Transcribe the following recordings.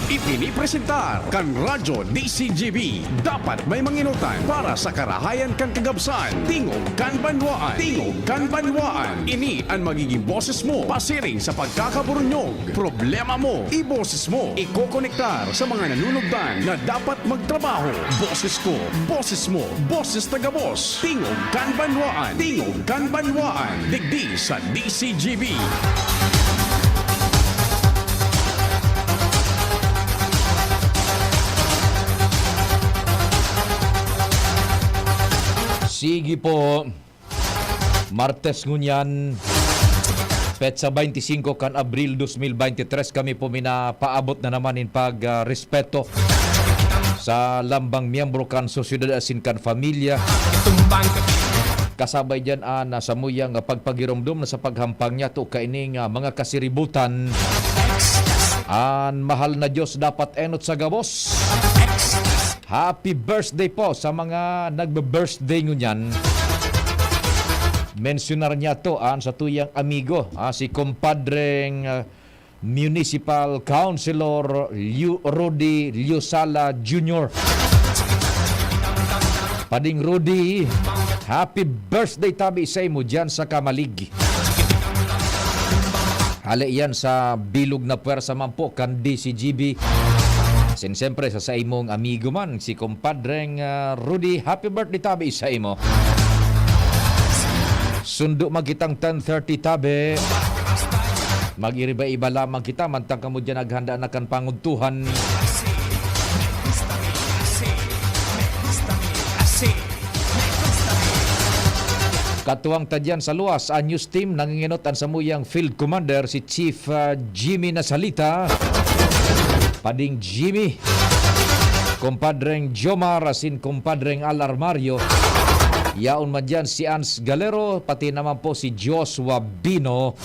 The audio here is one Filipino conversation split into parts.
Ipinipresentar kan Radyo DCGB. Dapat may manginutan para sa karahayan kan kagabsan. Tingog kan banwaan. Tingog kan banwaan. Ini ang magiging boses mo pasiring sa pagkakaburunyog. Problema mo, iboses mo. Ikokonektar sa mga nanunugdan na dapat magtrabaho. Boses ko, boses mo, boses taga-boss. Tingog kan banwaan. Tingog kan banwaan. Digdi sa DCGB. Sige po, Martes ngunyan, petsa 25 kan Abril 2023 kami po minapaabot na naman in pag-respeto sa lambang miyembro kan sosyedad asin kan familia. Kasabay dyan na sa muyang pagpagiromdom na sa paghampang niya to kaining mga kasiributan. An mahal na Diyos dapat enot sa gabos. Happy birthday po sa mga nagbe-birthday ngunyan. Mensionar niya to sa tuyang amigo, si kumpadreng Municipal Councilor Rudy Liosala Jr. Pading Rudy, happy birthday tabi sa imo dyan sa Kamalig. Hali yan sa bilog na puwersa man po kan DCGB. Siyempre sa imong amigo man, si kumpadreng Rudy, happy birthday tabi sa imo. Sundo magitang 10:30 tabi. Mag-iriba-iba lamang kita, mantang kamo dyan naghanda na kan panguntuhan. Katuwang tadyan sa luwas, ang news team nanginginot ang samuyang field commander si Chief Jimmy Nasalita. Pading Jimmy, kumpadreng Jomar, asin kumpadreng Alarmario. Yaon man dyan si Ans Galero, pati naman po si Joshua Bino.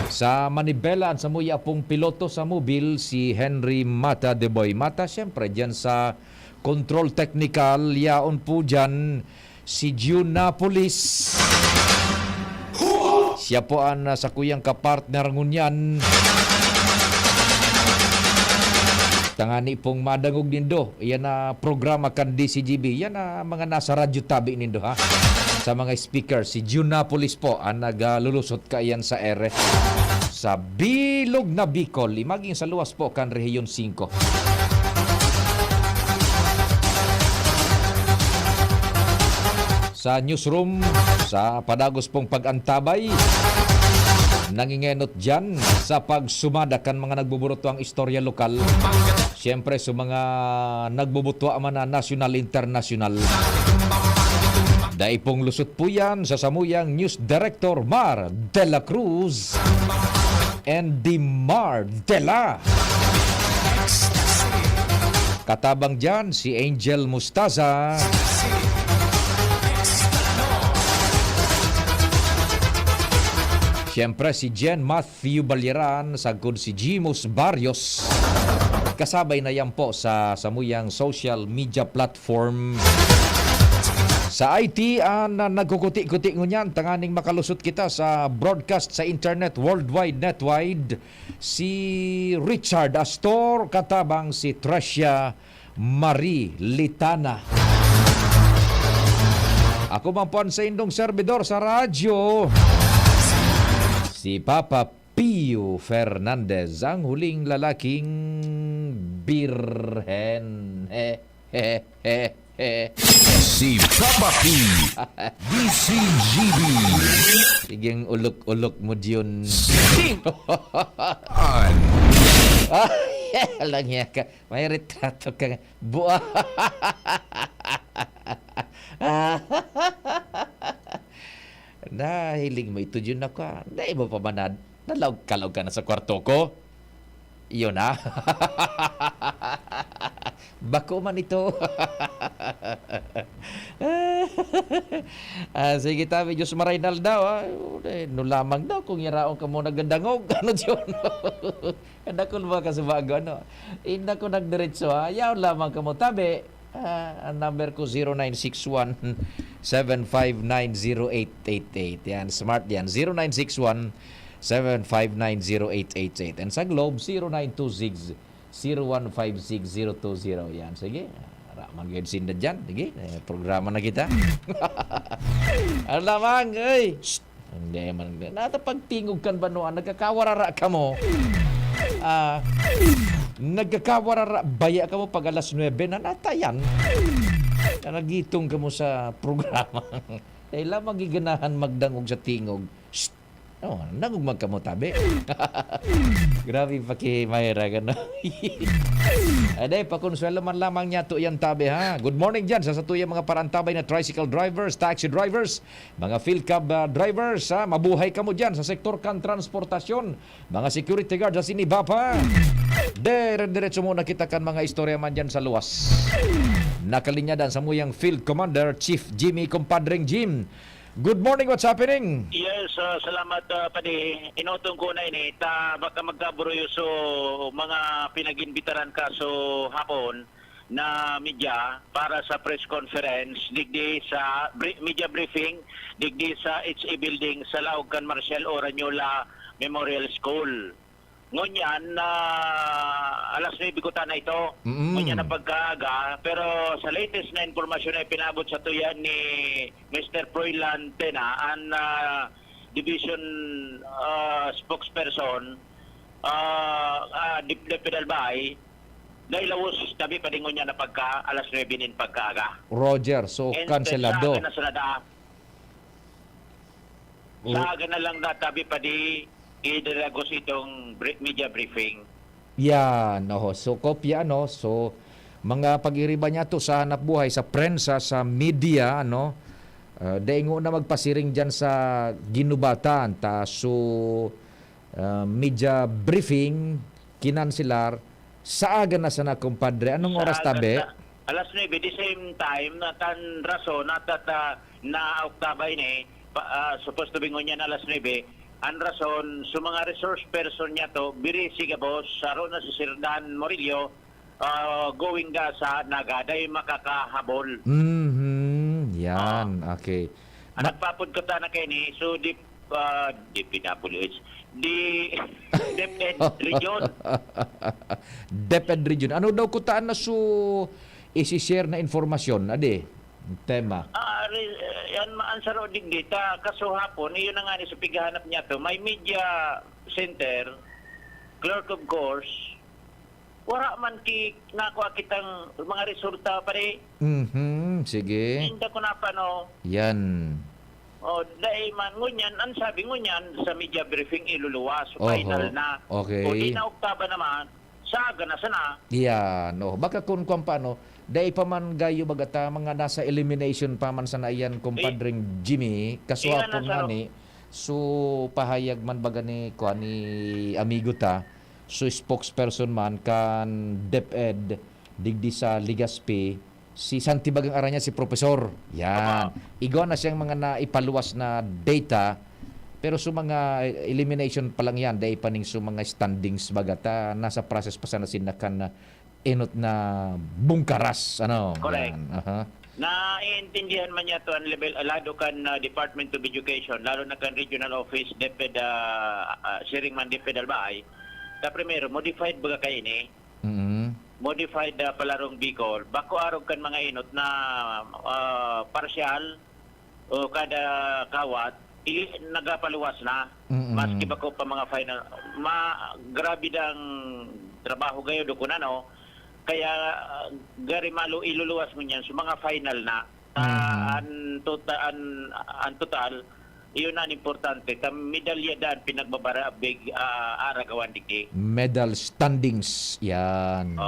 Sa Manibela, sa muya pong piloto sa mobil, si Henry Mata de Boy Mata. Siyempre, dyan sa control technical, yaon po dyan si June Napolis. Siya po ang sa kuyang kapartner ngunyan. Tangani pong madangog nindo. Yan na programa kan DCGB. Yan na mga nasa radyo tabi nindo ha. Sa mga speaker. Si June Napolis po ang naglulusot ka yan sa ere. Sa bilog na Bicol. Maging sa luwas po kan Rehiyon 5. Sa newsroom, sa padagos pong pag-antabay, nangingenot dyan sa pagsumadakan mga nagbuburuto ang istorya lokal. Siyempre sa mga nagbubuto man na national, international. Daipong lusot po yan sa samuyang News Director Mar de la Cruz and the Mar de la. Katabang dyan si Angel Mustaza. Siyempre si Jen Matthew Baliran, sagod si Jimus Barrios. Kasabay na yan po sa samuyang social media platform. Sa IT, nagkukuti-kuti ngunyan, tanganing makalusot kita sa broadcast sa internet, worldwide, netwide, si Richard Astor, katabang si Tricia Marie Litana. Ako man po sa indong servidor sa radyo, si Papa Pio Fernandez, ang huling lalaking birhen. Si Papa P. DCGB. Siging ulok-ulok mo diyon. Alam niya ka. May retrato ka. Buwa. Nahiling mo ito dyan ako. Dahil mo pa manad. Nalaw-kalaw ka na sa kwarto ko. Iyon na. Bako man ito. Sige tabi, Diyos maraynal daw. No lamang daw kung yaraon ka mo nagandangog. Ano dyan? Kanda ko ba ka sa bago? Inda ko nagdiretso. Yaw lamang ka mo tabi. Ang number ko 0961-7590888. Yan, smart yan. 0961 0917-759-0888. And sa Globe, 0926-0156-020. Yan, sige. Mag-yun sinda dyan. Sige, programa na kita. Ano lamang, ay. Shh. Hindi man. Natapagtingog kan ba noon? Nagkakawarara ka mo. Nagkakawarara. Baya ka mo pag alas 9 na natayan. Nagitong ka mo sa programa. Dahil lang magiganahan magdangog sa tingog. Shh. Oh, nangugmag ka mo tabi. Grabe pakimahira ka na. Aday, pakonsuelo man lamang niya to yan tabi ha. Good morning dyan sa satuya mga parantabay na tricycle drivers, taxi drivers, mga field cab drivers ha. Mabuhay ka mo dyan sa sektor kan transportasyon. Mga security guard sa sinibapa. Diretso muna kita kan mga istorya man dyan sa luwas. Nakalinyadan sa muyang field commander, Chief Jimmy Compadring Jim. Good morning, what's happening? Yes, salamat padi. Inutong ko na ini, baka magkaburuyo so mga pinag-imbitaran ka so hapon na media para sa press conference digdi sa media briefing digdi sa HA building sa Laucan Marcial Oranyola Memorial School. Ngunyan na alas 9 na ito. Ngunyan na pagkaaga. Pero sa latest na informasyon na pinabot sa tuyan ni Mr. Froilan Tena, ang division spokesperson, Deputy Albay, dahil lawos tabi pa din ngunyan na pagka alas 9 nin pagkaaga. Roger, so kanselado. Sa aga na lang na tabi pa di idiragos itong media briefing. Yan, so kopya, so mga pag-iriba niya to sa hanap buhay, sa prensa, sa media, daingo na magpasiring dyan sa ginubatan, so media briefing, kinansilar, sa aga na sana, kumpadre. Anong oras tabi? Alas 9, the same time, na tan raso, na oktabay ni, supposed to be ngunyan alas 9, ang rason, sa mga resource person niya to, birisi ka boss, saro na si Sir Dan Morillo, going ka sa nagaday makakahabol. Yan, okay. Nagpapod ko ta na kayo ni, so di PWH, di DepEd Region. DepEd Region. Ano daw kutaan na isi-share na informasyon, ade? Tema. Yan maansaro din dita kaso hapon iyon na nga ni sa pighanap niya to may media center clerk of course wala man nakuha kitang mga resulta pare. Sige. Hindi ko na pano. Yan. Dahil man ngunyan ang sabi ngunyan sa media briefing iluluwas final na. Okay. O di na oktaba naman saga na sana. Yan. Baka kung paano dahil pa man gayo bagata mga nasa elimination pa man sa naiyan kumpadring Jimmy kaswapon nga ni so pahayag man baga ni amigo ta so spokesperson man kan DepEd digdi sa Ligaspi si Santibagang Aranya si Professor yan igaw na siyang mga naipaluwas na data pero so mga elimination pa lang yan dahil pa ning so mga standings bagata nasa process pa sana sinakan na inot na bungkaras correct. Yan. Naiintindihan man niya to ang level alado kan Department of Education lalo na kan regional office DepEd Siring man DepEd Albay ta primero modified baga kay ini modified palarong Bicol bako arog kan mga inot na partial o kada kawat nagapaluwas na maski bako pa mga final grabe dang trabaho gayo do kunano kaya gari malo iluluwas mo niyan so mga final na ang total iyon na importante ta medalya dan pinagbabara big aragawan digdi medal standings yan.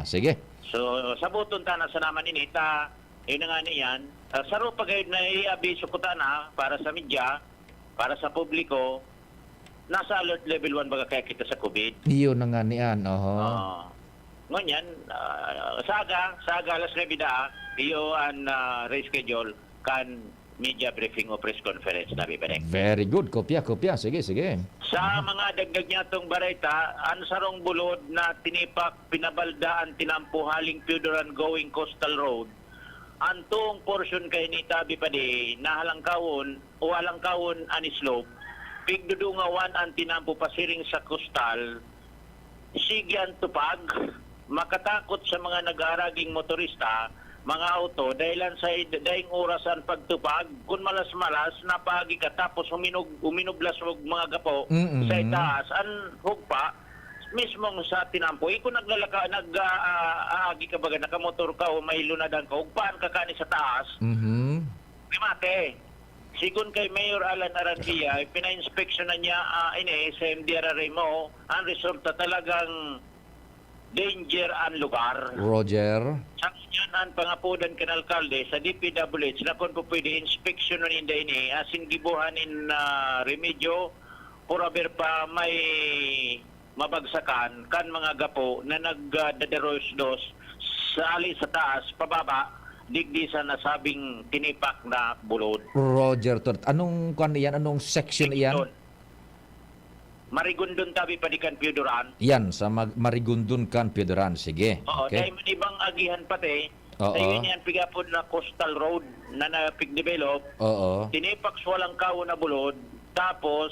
Sige so sabuton ta na sa naman ini ta yun nga niyan saro pagayod na i-abiso ko ta na para sa media para sa publiko nasa alert level 1 baga kaya kita sa COVID iyon na nga niyan ngunyan, saga alas 9 iyo ang reschedule kan media briefing o press conference na bibanek. Very good. Kopya. Sige. Sa mga dagdag niya itong bareta, ang sarong bulod na tinipak, pinabaldaan, tinampuhaling Pudoran going coastal road, ang tuong portion kay ni Tabi pa di, nahalangkawon o halangkawon ani slope, pigdudungawan ang tinampo pasiring sa kustal, sigyan tupag, makatakot sa mga nag-aaraging motorista, mga auto, dahilan sa daing orasan pagtupag, kung malas-malas, napagi ka, tapos uminublas og mga gapo sa itaas, ang hugpa, mismong sa tinampo, kung nag-aagi ka baga, nakamotor ka o may lunadan ka, hugpaan ka kani sa taas, primate. Sigun kay Mayor Alan Arandia, pina-inspeksyon na niya sa MDRRA mo, ang resulta talagang danger ang lugar. Roger. Sa yan ang pangapudan kan alkalde sa DPWH na kung po pwede inspeksyon na ninda ini, asin gibuhanin na remedyo, puraber pa may mabagsakan kan mga gapo na nagdadaros-dos sa ali sa taas, pababa, digdi sa nasabing tinipak na bulod. Roger Tort. Anong kan iyan? Anong section iyan? Marigundon tabi padikan Pioduran. Yan, sa Marigundon kan Pioduran. Sige. Oo, Okay. dahil man ibang agihan pati, Oo. dahil yan pigapod na coastal road na napig-develop, Oo. tinipak sa walang kawo na bulod, tapos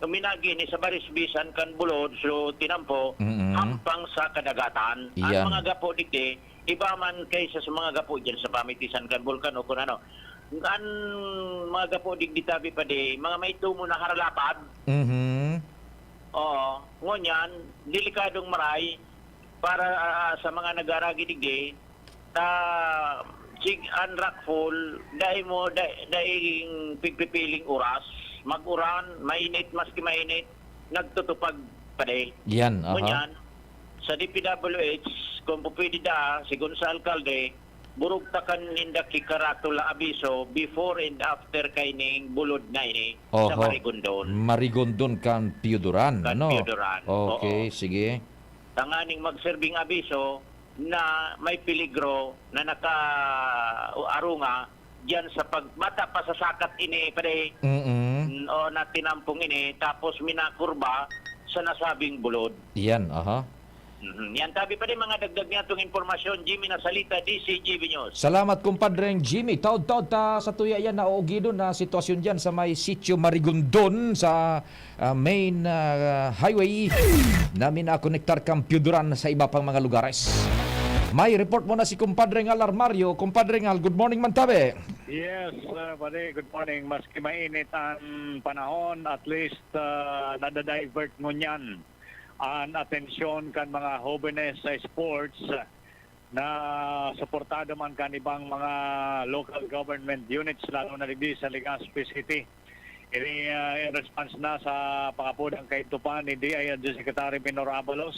uminagi ni sa barisbisan kan bulod, so tinampo, hampang sa kadagatan. Yan. Ang mga gapo digdi, iba man kaysa sa mga gapo dyan sa pamitisan kan bulkan o kung ano. Ang mga gapo digdi tabi pa di, mga may tumo na haralapad, oo, ngunyan, delikadong maray para sa mga nag-aragi digdi, sig an rockfall, dahil mo, dahil pigpipiling oras, mag-uran, mainit, maski mainit, nagtutupag pa di. Yan. Ngunyan, sa DPWH, kung pwede da, sigun sa alkalde, burug takan ninda kikaratula abiso before and after kaining bulod na ini sa Marigondon. Marigondon kan Pioduran. Kan Ano? Pioduran. Okay, Oo. sige. Tanganing magserbing abiso na may peligro na naka-arunga diyan sa pagmata pa sa sakat ini pare o na tinampong ini tapos minakurba sa nasabing bulod. Yan, Yan tabi pa rin mga dagdag niya itong informasyon. Jimmy Nasalita, DCGB News. Salamat kumpadreng Jimmy. Taod-taod ta sa tuya yan na oogidon na sitwasyon dyan sa may sitio Marigondon sa main highway namin na konektar kang Pioduran sa iba pang mga lugares. May report mo na si kumpadreng Alarmario. Kumpadreng Al, good morning man tabi. Yes, pare, good morning. Maski mainit ang panahon, at least nadadivert ngunyan ang atensyon kan mga jóvenes sa sports na suportado man kan ibang mga local government units lalo na digdi sa Legazpi City. Ini in response na sa pangapudang kaitupan ni DI Secretary Minor Abalos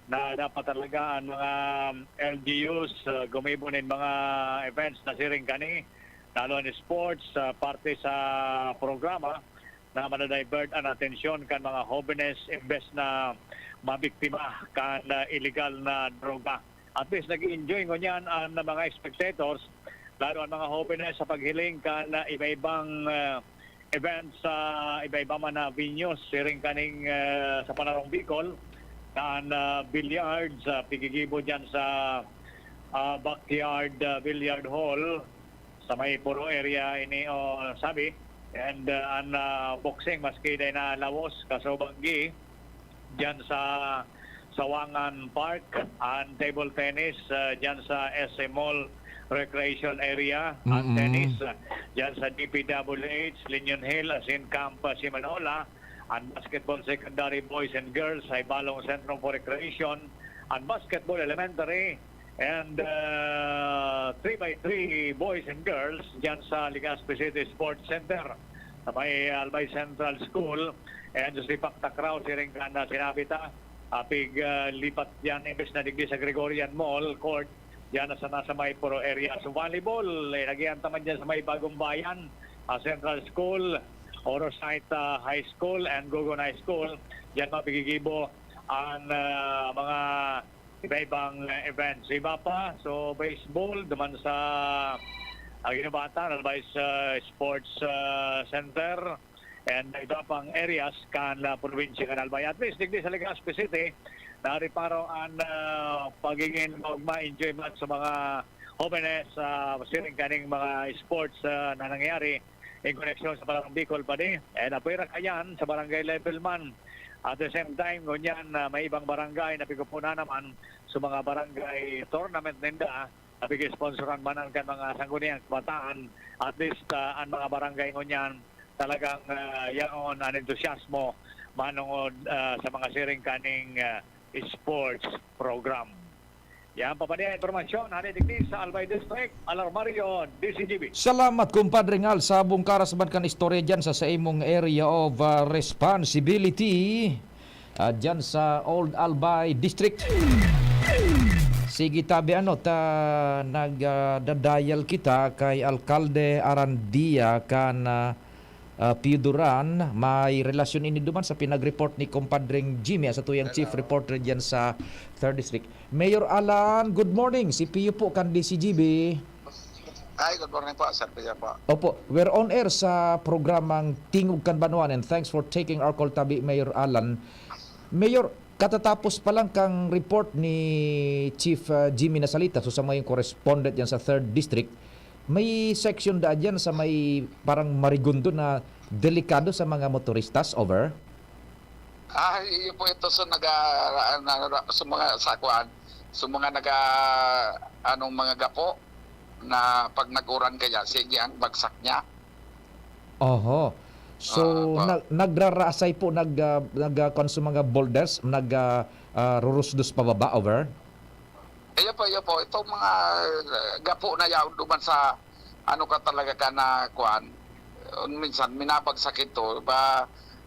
na dapat talaga ang mga LGUs gumibunin mga events na siring kani lalo ni sports parte sa programa na manadivert ang atensyon kan mga jóvenes imbes na mabiktima kan illegal na droga. At least nag-enjoy ngunyan ang mga spectators, lalo ang mga jóvenes sa paghiling kan iba-ibang events sa iba-iba man na venues, siring kaning sa Panarong Bicol, kan billiards, pigigibo dyan sa backyard billiard hall sa may puro area ini sabi. And ang boxing, maski day na lawos, kasobanggi, dyan sa Sawangan Park, ang table tennis, dyan sa SM Mall Recreation Area, ang tennis, dyan sa DPWH, Linion Hill, Asin Camp, Simanola, ang basketball secondary boys and girls, ay Balong Centrum for Recreation, ang basketball elementary, and 3x3 boys and girls dyan sa Legazpi City Sports Center sa may Albay Central School, and si Paktakraw siring ka na sinabi ta apig lipat dyan imbes na digdi sa Gregorian Mall Court dyan sa nasa may puro area. So volleyball nagyan taman dyan sa may Bagong Bayan Central School, Orosite High School and Gogon High School, dyan mapigigibo ang mga iba-ibang events. Iba pa, so baseball, duman sa Ginabatan, Albay Sports Center, and iba pang areas kan la probinsya kan Albay. At least, digdi sa Legazpi City, nariparo ang pagiging ma-enjoy man sa mga jóvenes, siring kaning mga sports na nangyayari in connection sa Barangay Bicol pa din. Napira kayan sa barangay level man. At the same time, ngunyan may ibang barangay na pigupuna naman sa mga barangay tournament ninda na sponsoran manan kan mga sangguniang kabataan. At least ang mga barangay ngunyan talagang yaon ang entusiasmo manungod sa mga siring kaning sports program. Yan pa pa niya informasyon. Hanidigdi sa Albay District, Alarmario, DCGB. Salamat, kumpadre Ngal, sa bungkaras man kan istorya dyan sa imong area of responsibility dyan sa Old Albay District. Sige tabi nagdadial kita kay Alkalde Arandia kan Piuduran. May relasyon ini duman sa pinag-report ni kumpadring Jimmy sa tuyang chief reporter dyan sa 3rd District. Mayor Alan, good morning. Si Pio po kan DCGB. Ay, good morning po, Sir Pia po. Opo, we're on air sa programang Tingog Kanbanuan and thanks for taking our call tabi, Mayor Alan. Mayor, katatapos pa lang kang report ni Chief Jimmy Nasalita, so sa mga correspondent yan sa 3rd District, may section da dyan sa may parang marigundo na delikado sa mga motoristas, over? Yun po ito sa sa mga sakwan, sa mga mga gapo na pag nag-uran kaya, sige ang bagsak niya. Oho. So, nagrarasay po, sa mga boulders, rurusdos pababa, over? Iyo po. Itong mga gapo na yaw duman sa talaga ka na kuan. Minsan, minabagsak ito.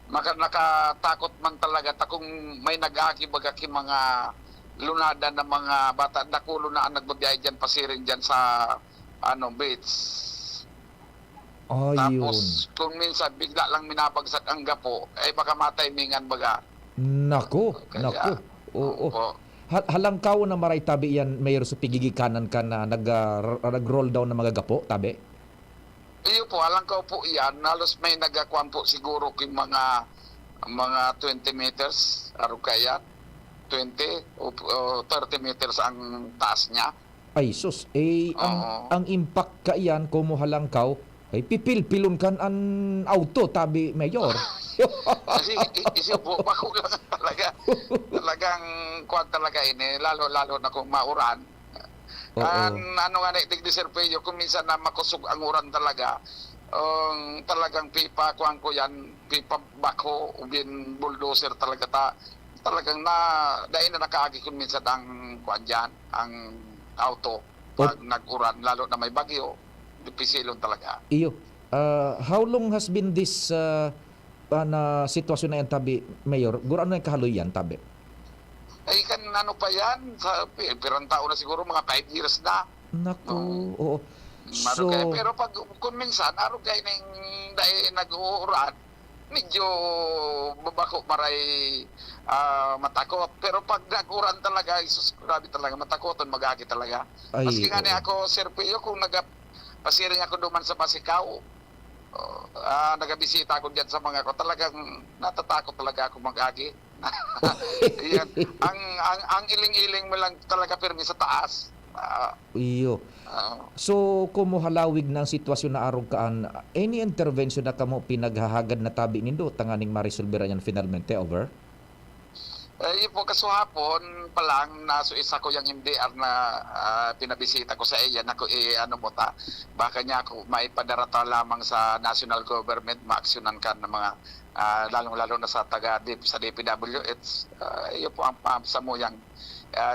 Nakatakot man talaga kung may nag-aaki-baga mga lunada ng mga bata. Dakulo na ang nagbabiyay dyan, pasirin dyan sa beach. Oh, Tapos, kung minsan bigla lang minabagsak ang gapo, ay baka mataymingan baga. Naku. Oo. Po. Halangkaw na maray tabi yan, Mayor, sa pigigikanan ka na nag-roll down ng mga gapo, tabi? Iyo po, halangkaw po yan. Halos may nagakuan po siguro kung mga 20 meters, araw kaya, 20 o 30 meters ang taas niya. Ay, sus. Ang impact ka yan, kumuhalangkaw, ay pipil-pilon kan ang auto, tabi, Mayor. Kasi isipo pa ko lang talaga. Talagang kuwan talaga ini, lalo na kung mauran. Digdi serpeyo, kung minsan na makusog ang uran talaga, talagang pipa, kuwan ko yan, pipa bako, ubin bulldozer talaga talagang dahil na nakaagi kung minsan ang kuwan dyan, ang auto, pag nag-uran, lalo na may bagyo, dipisilon talaga. Iyo. How long has been this na sitwasyon na yan, tabi, Mayor? Guro ano yung kahaloyan, tabi? Ay kan pa yan, sa pirang taon na siguro, mga 5 years na. Naku, oo. So, pero pag kung minsan, araw kayo dahil nag-uuran, medyo babako maray matakot. Pero pag nag-uran talaga, isus, grabe talaga, matakoton, mag-agi talaga. Maski nga niya ako, Sir Pio, kung pasiring ako duman sa Masikaw, nagabisita ako diyan sa mga ko, talagang natatakot talaga ako mag-agi. Yan. Ang iling-iling mo lang talaga pirmi sa taas. Iyo. So, kumuhalawig ng sitwasyon na arong kaan, any intervention na kamo pinaghahagad na tabi nindo, tanganing marisolbera yan finalmente, over? Yun po, kasuhapon pa lang, isa ko yung MDR na pinabisita ko sa iya, baka niya ako maipadarata lamang sa national government, maaksyonan ka ng mga, lalong-lalo na sa sa DPWH, yun po ang sa mo yung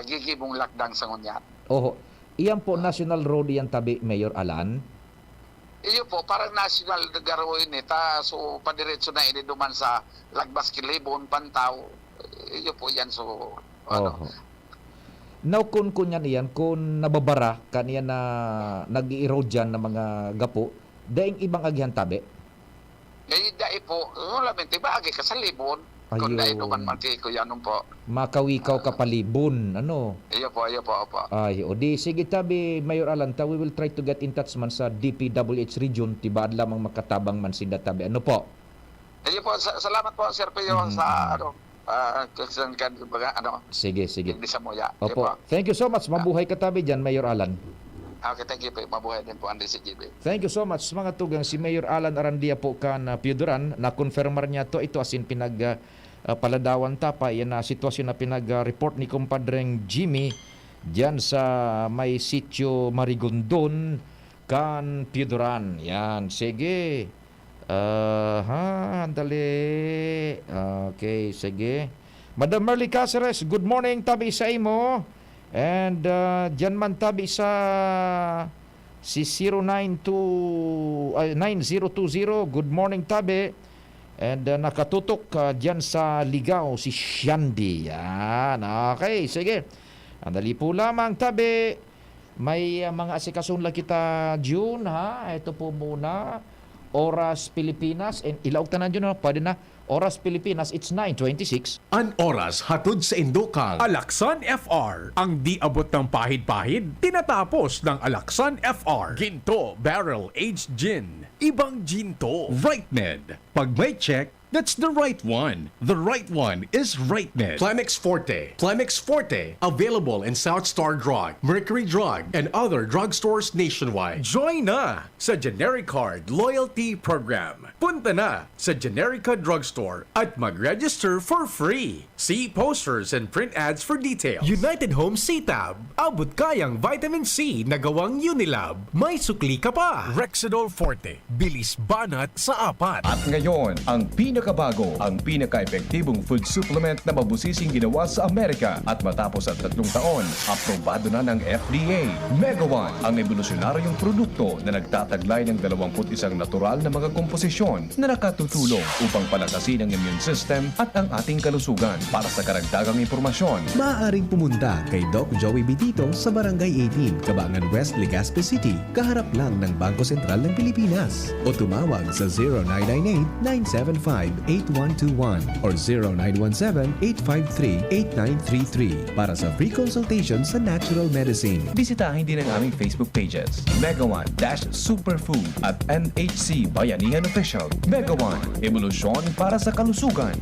gigibong lakdang sa ngunyan. Oho. Iyan po, national road yan tabi, Mayor Alan? Iyo po, parang national garoin so padiretso na ini duman sa Lagbas Kilibon, Pantaw. Iyo po yan, so Now kung kunyan iyan, kung nababara kaniya na nag-i-erode dyan ng mga gapo, daing ibang agihan tabi? Dahil po, lamenti ba agi ka sa libon? Kung dahil duman manti ko yan po. Makawikaw ka palibon, ano? Iyo po. Ay, o di, sige tabi, Mayor Alan, we will try to get in touch man sa DPWH region, tibaad lamang makatabang man sinda tabi. Ano po? Iyo po, salamat po, Sir Pio, sa Sige. Hindi sa muya. Opo. Thank you so much. Mabuhay ka tabi dyan, Mayor Alan. Okay, thank you po. Mabuhay din po ang DCGB. Thank you so much mga tugang. Si Mayor Alan Arandia po kan Piuduran na confirmar niya to ito asin paladawan tapa yan na sitwasyon na pinag-report ni kumpadreng Jimmy diyan sa may sitio Marigondon kan Piuduran. Yan, sige. Andali. Okay, sige. Madam Merly Caceres, good morning tabi sa imo. And dyan man tabi sa si 9020, good morning tabi. And nakatutok dyan sa Ligaw si Shandy. Yan, okay, sige. Andali po lamang tabi. May mga asikasun lang kita June ha. Ito po muna. Oras Pilipinas. And ilaog tanan dyan na. Pwede na. Oras Pilipinas, it's 9:26. An oras hatod sa Indokal. Alaksan FR. Ang di abot ng pahid-pahid, tinatapos ng Alaksan FR. Ginto Barrel Aged Gin. Ibang ginto. RightMed. Pag may check, that's the right one. The right one is RightMed. Climex Forte. Climex Forte. Available in South Star Drug, Mercury Drug, and other drugstores nationwide. Join na sa Generic Card Loyalty Program. Punta na sa Generica Drugstore at mag-register for free. See posters and print ads for details. United Home CTAB. Abot kayang vitamin C na gawang Unilab. May sukli ka pa. Rexidol Forte. Bilis banat sa apat. At ngayon, ang pinakabago, ang pinaka-epektibong food supplement na mabusising ginawa sa Amerika at matapos ang 3 taon, aprobado na ng FDA. Mega One, ang evolusyonaryong produkto na nagtataglay ng 21 natural na mga komposisyon na nakatutulong upang palakasin ang immune system at ang ating kalusugan. Para sa karagdagang impormasyon, maaaring pumunta kay Doc Joey Bitito sa Barangay 18, Cabangan West, Legazpi City, kaharap lang ng Bangko Sentral ng Pilipinas. O tumawag sa 0998-975-8121 or 0917-853-8933 para sa free consultation sa natural medicine. bisitahin din ang aming Facebook pages, Mega One-Superfood at NHC Bayanihan Official. Mega One, evolusyon para sa kalusugan.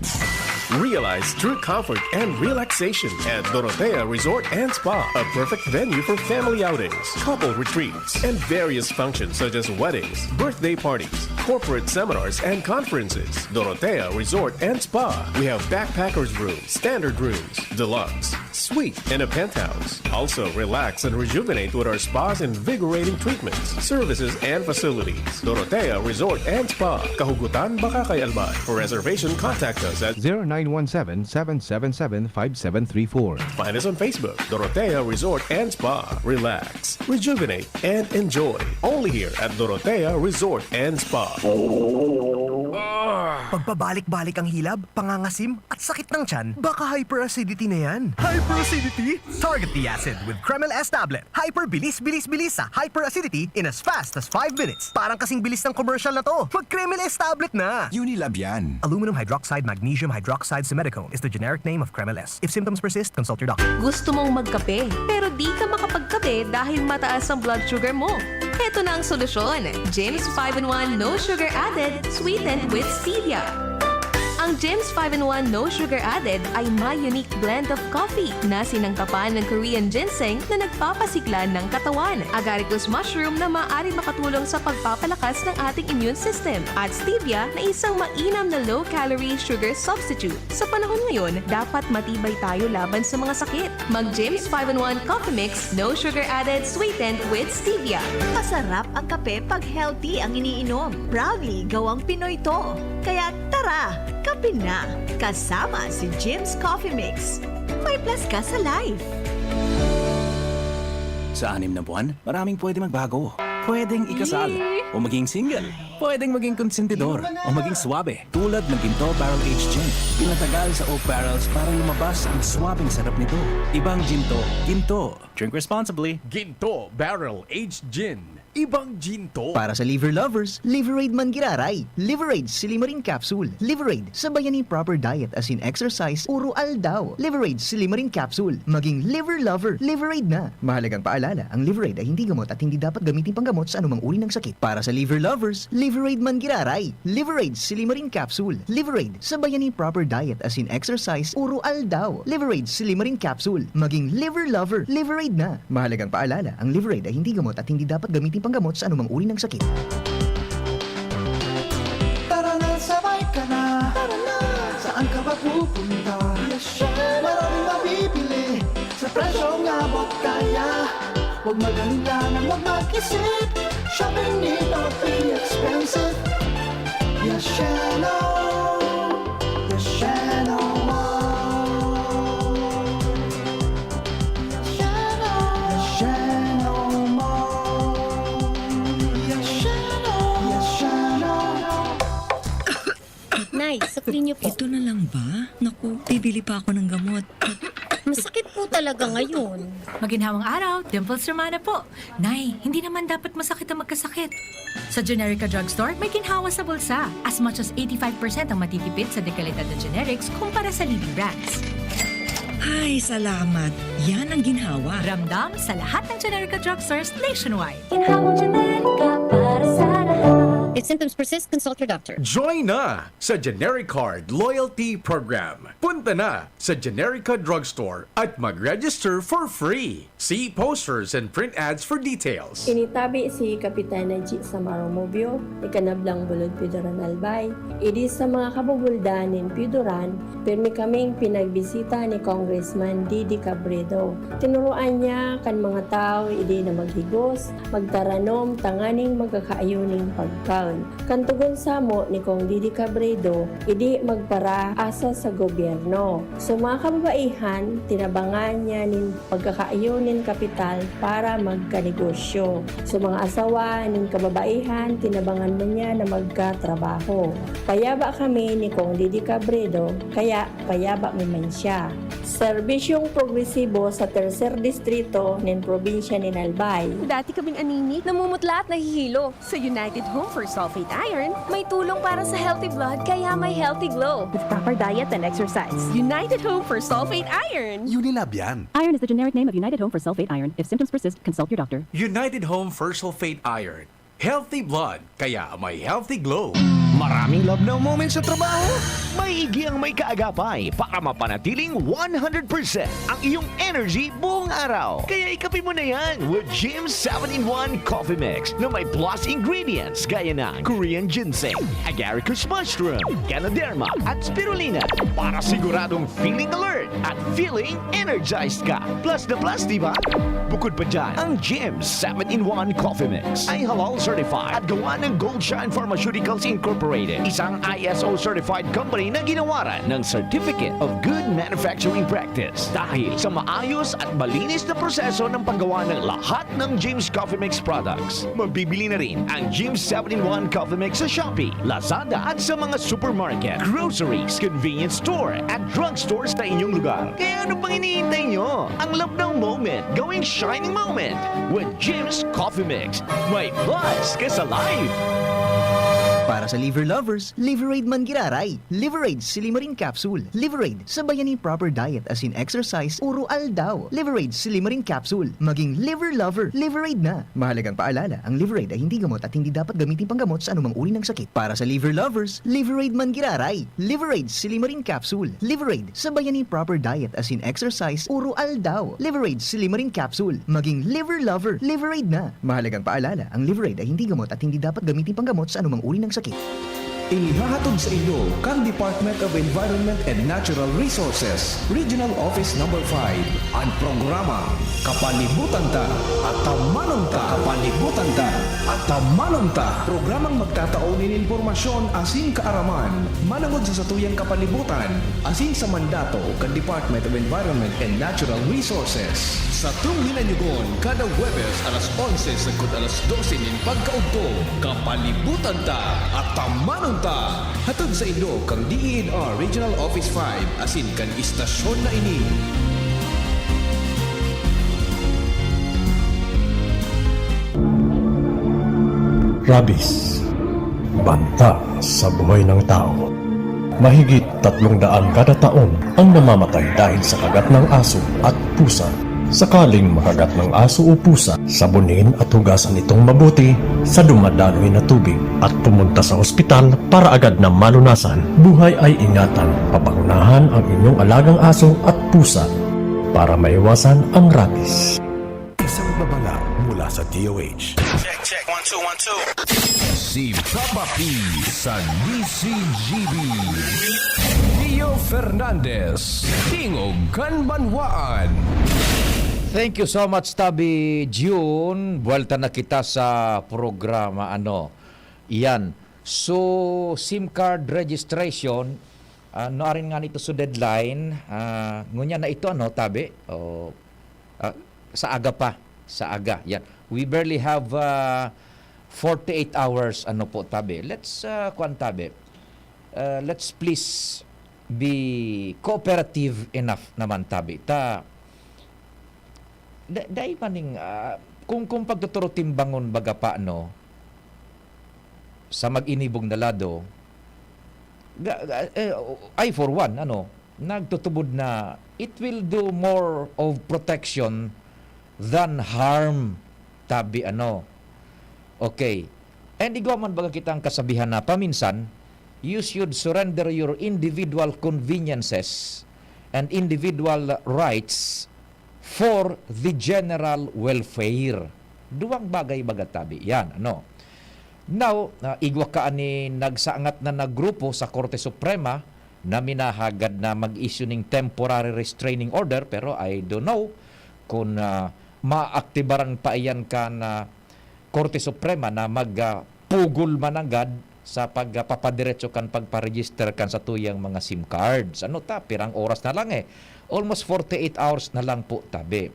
Realize true comfort and relaxation at Dorotea Resort and Spa, a perfect venue for family outings, couple retreats, and various functions such as weddings, birthday parties, corporate seminars, and conferences. Dorotea Resort and Spa. We have backpackers rooms, standard rooms, deluxe, suite, and a penthouse. Also, relax and rejuvenate with our spas and invigorating treatments, services, and facilities. Dorotea Resort and Spa, Kahugutan, Bakakay, Albay. For reservation, contact us at 0917-777-5734. Find us on Facebook, Dorotea Resort and Spa. Relax, rejuvenate, and enjoy. Only here at Dorotea Resort and Spa. Pagpabalik-balik ang hilab, pangangasim, at sakit ng tiyan, baka hyperacidity na yan. Hyperacidity? Target the acid with Kremel S tablet. Hyper bilis sa hyperacidity in as fast as 5 minutes. Parang kasing bilis ng commercial na to. Mag Kremel S tablet na. Unilab yan. Aluminum hydroxide magnesium hydroxide simethicone is the generic name of Kremel S. If symptoms persist, consult your doctor. Gusto mong magkape, pero di ka makapagkape dahil mataas ang blood sugar mo. Ito na ang solusyon. James 5-in-1 No Sugar Added, sweetened with stevia. Ang Jims 5-in-1 No Sugar Added ay may unique blend of coffee na sinangkapan ng Korean ginseng na nagpapasigla ng katawan, agaricus mushroom na maaari makatulong sa pagpapalakas ng ating immune system, at stevia na isang mainam na low-calorie sugar substitute. Sa panahon ngayon, dapat matibay tayo laban sa mga sakit. Mag Jims 5-in-1 Coffee Mix No Sugar Added, sweetened with stevia. Masarap ang kape pag healthy ang iniinom. Proudly gawang Pinoy to. Kaya tara, kape na. Kasama si Jim's Coffee Mix. May plus ka sa life. Sa 6 na buwan, maraming pwede magbago. Pwedeng ikasal, o maging single. Pwedeng maging konsentidor, o maging swabe. Tulad ng Ginto Barrel Aged Gin. Pinatagal sa oak barrels para lumabas ang swabing sarap nito. Ibang ginto, ginto. Drink responsibly. Ginto Barrel Aged Gin. Ibang ginto. Para sa liver lovers, Liverade man giraray. Liverade Silimarin Capsule. Liverade sa bayani proper diet as in exercise, uro aldaw. Liverade Silimarin Capsule. Maging liver lover, Liverade na. Mahalagang paalala, ang Liverade ay hindi gamot at hindi dapat gamitin panggamot sa anumang uri ng sakit. Para sa liver lovers, Liverade man giraray. Liverade Silimarin Capsule. Liverade sa bayani proper diet as in exercise, uro aldaw. Liverade Silimarin Capsule. Maging liver lover, Liverade na. Mahalagang paalala, ang Liverade ay hindi gamot at hindi dapat gamitin panggamot sa anumang uri ng sakit. Tara na, sabay ka na. Tara na, saan ka ba pupunta? Maraming mabibili sa presyong abot kaya. Huwag mag-alala nang huwag mag-isip. Shopping need not be expensive. Yes, Shano. Yes, Shano Mall. Yes, Shano. Yes, Shano Mall. Yes, Shano. Yes, Shano. Nay, saklin niyo po. Ito na lang ba? Naku, bibili pa ako ng gamot. Masakit po talaga ngayon. Maginhawang araw, Dimples Romana po. Nay, hindi naman dapat masakit ang magkasakit. Sa Generica Drugstore, may ginhawa sa bulsa. As much as 85% ang matitipid sa dekalidad na generics kumpara sa leading brands. Ay, salamat. Yan ang ginhawa. Ramdam sa lahat ng Generica Drugstores nationwide. Ginhawang Generica para sa lahat. If symptoms persist, consult your doctor. Join na sa GeneriCard Loyalty Program. Punta na sa Generica Drugstore at mag-register for free. See posters and print ads for details. Initabi si Kapitana G. Samaro Mobio, ikanablang bulod Pidoran Albay. Idi sa mga kabubuldan ng Pidoran, pirmi kaming pinagbisita ni Congressman Didi Cabredo. Tinuruan niya kan mga tao idi na maghigos, magtaranom, tanganing magkakaayuning pagkaon. Kantugon samo ni Kong Didi Cabredo, idi magpara asa sa gobyerno. So mga kababaihan, tinabangan niya nin pagkakaayunin kapital para magkanegosyo. So mga asawa nin kababaihan, tinabangan mo niya na magkatrabaho. Payaba kami ni Kong Didi Cabredo, kaya payaba mo man siya. Serbisyong progresibo sa tercer distrito ng probinsya ni Albay. Dati kaming anini, namumutla at nahihilo. Sa United Home for Sulfate Iron, may tulong para sa healthy blood kaya may healthy glow. With proper diet and exercise. United Home for Sulfate Iron. Unilab yan. Iron is the generic name of United Home for Sulfate Iron. If symptoms persist, consult your doctor. United Home for Sulfate Iron. Healthy blood, kaya may healthy glow. Maraming love now moments sa trabaho? May igi ang may kaagapay para mapanatiling 100% ang iyong energy buong araw. Kaya ikapin mo na yan with Jim's 7-in-1 Coffee Mix na may plus ingredients gaya ng Korean ginseng, agaricus mushroom, Canoderma at spirulina para siguradong feeling alert at feeling energized ka. Plus na plus, di ba? Bukod pa dyan, ang Jim's 7-in-1 Coffee Mix ay halal certified at gawa ng Goldshine Pharmaceuticals Incorporated, isang ISO certified company na ginawaran ng Certificate of Good Manufacturing Practice. Dahil sa maayos at malinis na proseso ng paggawa ng lahat ng Jim's Coffee Mix products, mabibili na rin ang Jim's 7-in-1 Coffee Mix sa Shopee, Lazada at sa mga supermarket, groceries, convenience store at drugstores sa inyong lugar. Kaya ano pang iniintay nyo? Ang love ng moment, going shining moment with Jim's Coffee Mix. May plus ka sa life! Para sa liver lovers, Liverade man giraray. Liverade Silimarin Capsule. Liverade sa bayani proper diet as in exercise, uro aldaw. Liverade Silimarin Capsule. Maging liver lover, Liverade na. Mahalagang paalala, ang Liverade ay hindi gamot at hindi dapat gamitin panggamot sa anumang uri ng sakit. Para sa liver lovers, Liverade man giraray. Liverade Silimarin Capsule. Liverade sa bayani proper diet as in exercise, uro aldaw. Liverade Silimarin Capsule. Maging liver lover, Liverade na. Mahalagang paalala, ang Liverade ay hindi gamot at hindi dapat gamitin panggamot sa anumang uri ng sakit. Inihahatod sa inyo kang Department of Environment and Natural Resources, Regional Office No. 5, ang programa Kapalibutan Ta at Tamanon Ta. Kapalibutan Ta at Tamanon Ta. Programang magtataon ng impormasyon asing kaaraman, manangod sa satuyang kapalibutan, asing sa mandato kan Department of Environment and Natural Resources. Sa hinanyugon, kada Huwebes alas 11 sagod alas 12 nin pagkaugto, Kapalibutan Ta at Tamanon Ta. Hatod sa Indo kang DENR Regional Office 5 asin kan istasyon na ini. Rabies. Banta sa buhay ng tao. Mahigit 300 kada taon ang namamatay dahil sa kagat ng aso at pusa. Sakaling makagat ng aso o pusa, sabunin at hugasan itong mabuti sa dumadaloy na tubig at pumunta sa ospital para agad na malunasan. Buhay ay ingatan, papangunahan ang inyong alagang aso at pusa para maiwasan ang rabies. Isang babala mula sa DOH. Check, 1, 2, 1, 2. Si Papa P sa DCGB. Leo Fernandez, Tingog Kanbanwaan. Thank you so much, Tabi June. Buwalta na kita sa programa. Iyan. So, SIM card registration, naarin nga nito sa deadline. Ngunya na ito, Tabi? Sa aga pa. Sa aga. Yan. We barely have 48 hours, Tabi. Let's, Tabi. Let's please be cooperative enough naman, Tabi. Dahil maning kung pagtuturo timbangon baga pa sa mag-inibog na lado I for one nagtutubod na it will do more of protection than harm, Tabi. Okay, and igaw man baga kita ang kasabihan na paminsan you should surrender your individual conveniences and individual rights for the general welfare. Duwang bagay baga, Tabi. Yan, Now, igwa ka ni nagsaangat na grupo sa Korte Suprema na minahagad na mag-issue ng temporary restraining order, pero I don't know kung maaktibaran pa iyan ka na Korte Suprema na magpugol managad sa pagpapadiretso kan pagparegister kan sa tuyang mga SIM cards. Pirang oras na lang Almost 48 hours na lang po, Tabi.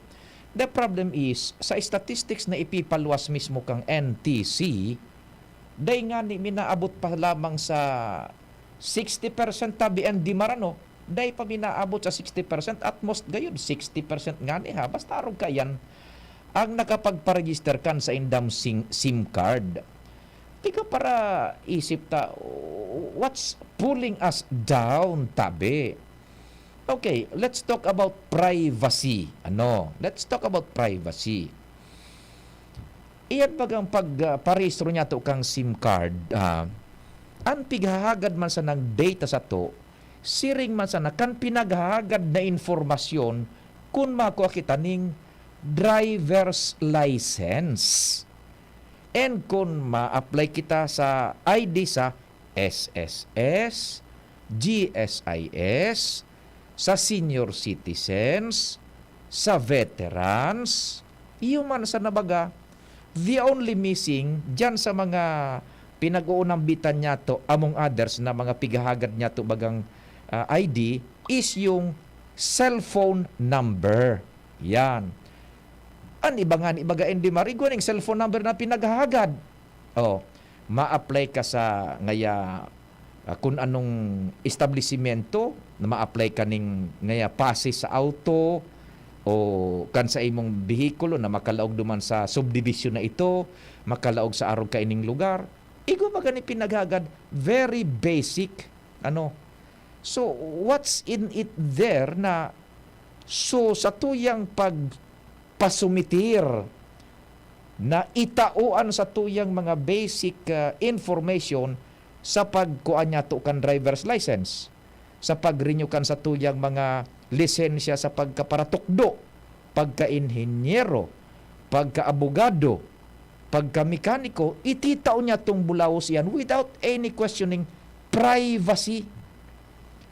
The problem is, sa statistics na ipipalwas mismo kang NTC, day nga ni minaabot pa lamang sa 60%, Tabi, and di marano. Day pa minaabot sa 60%, at most gayon, 60% nga ni ha. Basta arog ka yan, ang nakapagparegister kan sa indam SIM card. Tika para isip what's pulling us down, Tabi? Okay, let's talk about privacy. Let's talk about privacy. Iyan bagang pagparehistro niya to kang SIM card, ang pighahagad man sa ng data sa to, siring man sa kan pinaghahagad na informasyon kung makuha kita ning driver's license. And kung ma-apply kita sa ID sa SSS, GSIS, sa senior citizens, sa veterans, man sa nabaga, the only missing dyan sa mga pinag-uunang bitan niya to, among others na mga pigahagad niya to bagang ID, is yung cellphone number. Yan. Ibaga hindi marigo ng cellphone number na pinaghahagad. Ma-apply ka sa ngaya kung anong establishmento na ma-apply ka ning ngaya pasis sa auto o kan sa imong behikulo na makalaog duman sa subdivision na ito, makalaog sa arog ka ining lugar. Igo ba gani pinaghagad? Very basic. So, what's in it there na so sa tuyang pagpasumitir na itauan sa tuyang mga basic information sa pagkuan niya to kan driver's license, sa pag-renew kan sa tuyang mga lisensya sa pagkaparatukdo, pagka-inhinyero, pagka-abogado, pagka-mekaniko, ititao niya tong bulawos yan without any questioning privacy.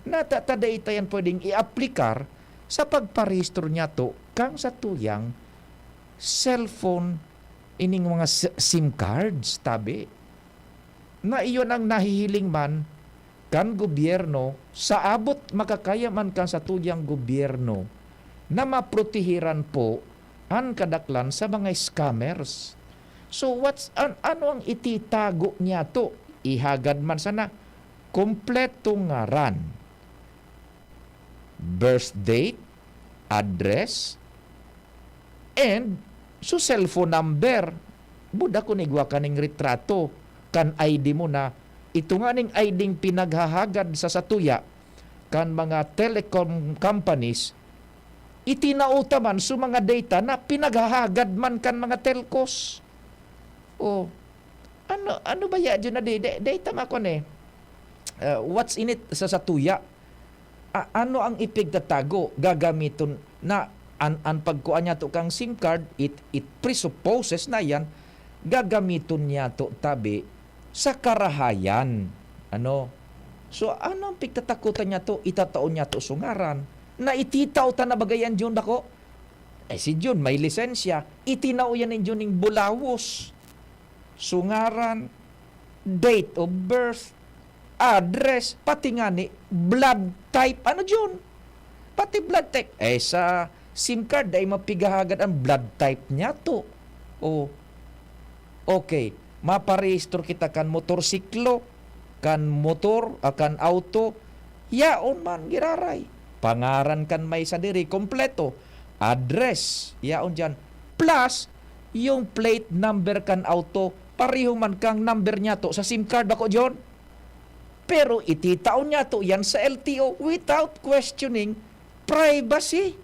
Natatada yan pwedeng i-aplikar sa pagparehistro niya to kang sa tuyang cellphone ining mga SIM cards, Tabi. Na iyon ang nahihiling man kan gobyerno sa abot makakaya man kan sa tuyang gobyerno na maprotehiran po ang kadaklan sa mga scammers. So ano ang ititago niya to? Ihagad man sana kompleto ngaran, birth date, address, and so cellphone number. buda ko nigwa ka ning retrato kan ID mo na ito nga ning ID pinaghahagad sa satuya kan mga telecom companies itinautaman sa mga data na pinaghahagad man kan mga telcos. O ano ba ya dyan na data ma ko ne? What's in it sa satuya? Ano ang ipigtatago gagamiton na ang pagkuan niya to kang SIM card, it presupposes na yan gagamiton niya to tabi sa karahayan. Ano? So ano ang pigtatakutan niya to? Itataon niya to sungaran na ititaw ta na bagayan Jun dako. Si Jun may lisensya, itinaw yan ng Jun ng bulawos. Sungaran, date of birth, address, pati nga ni blood type. Ano Jun? Pati blood type. Sa SIM card ay mapigahagad ang blood type niya to. Okay. Maparehistro kita kan motorsiklo, kan motor, kan auto. Yaon man, giraray. Pangaran kan may sa diri, kompleto. Address, yaon dyan. Plus, yung plate number kan auto, pareho man kang number niya to sa SIM card ako, John. Pero ititaon niya to yan sa LTO without questioning privacy.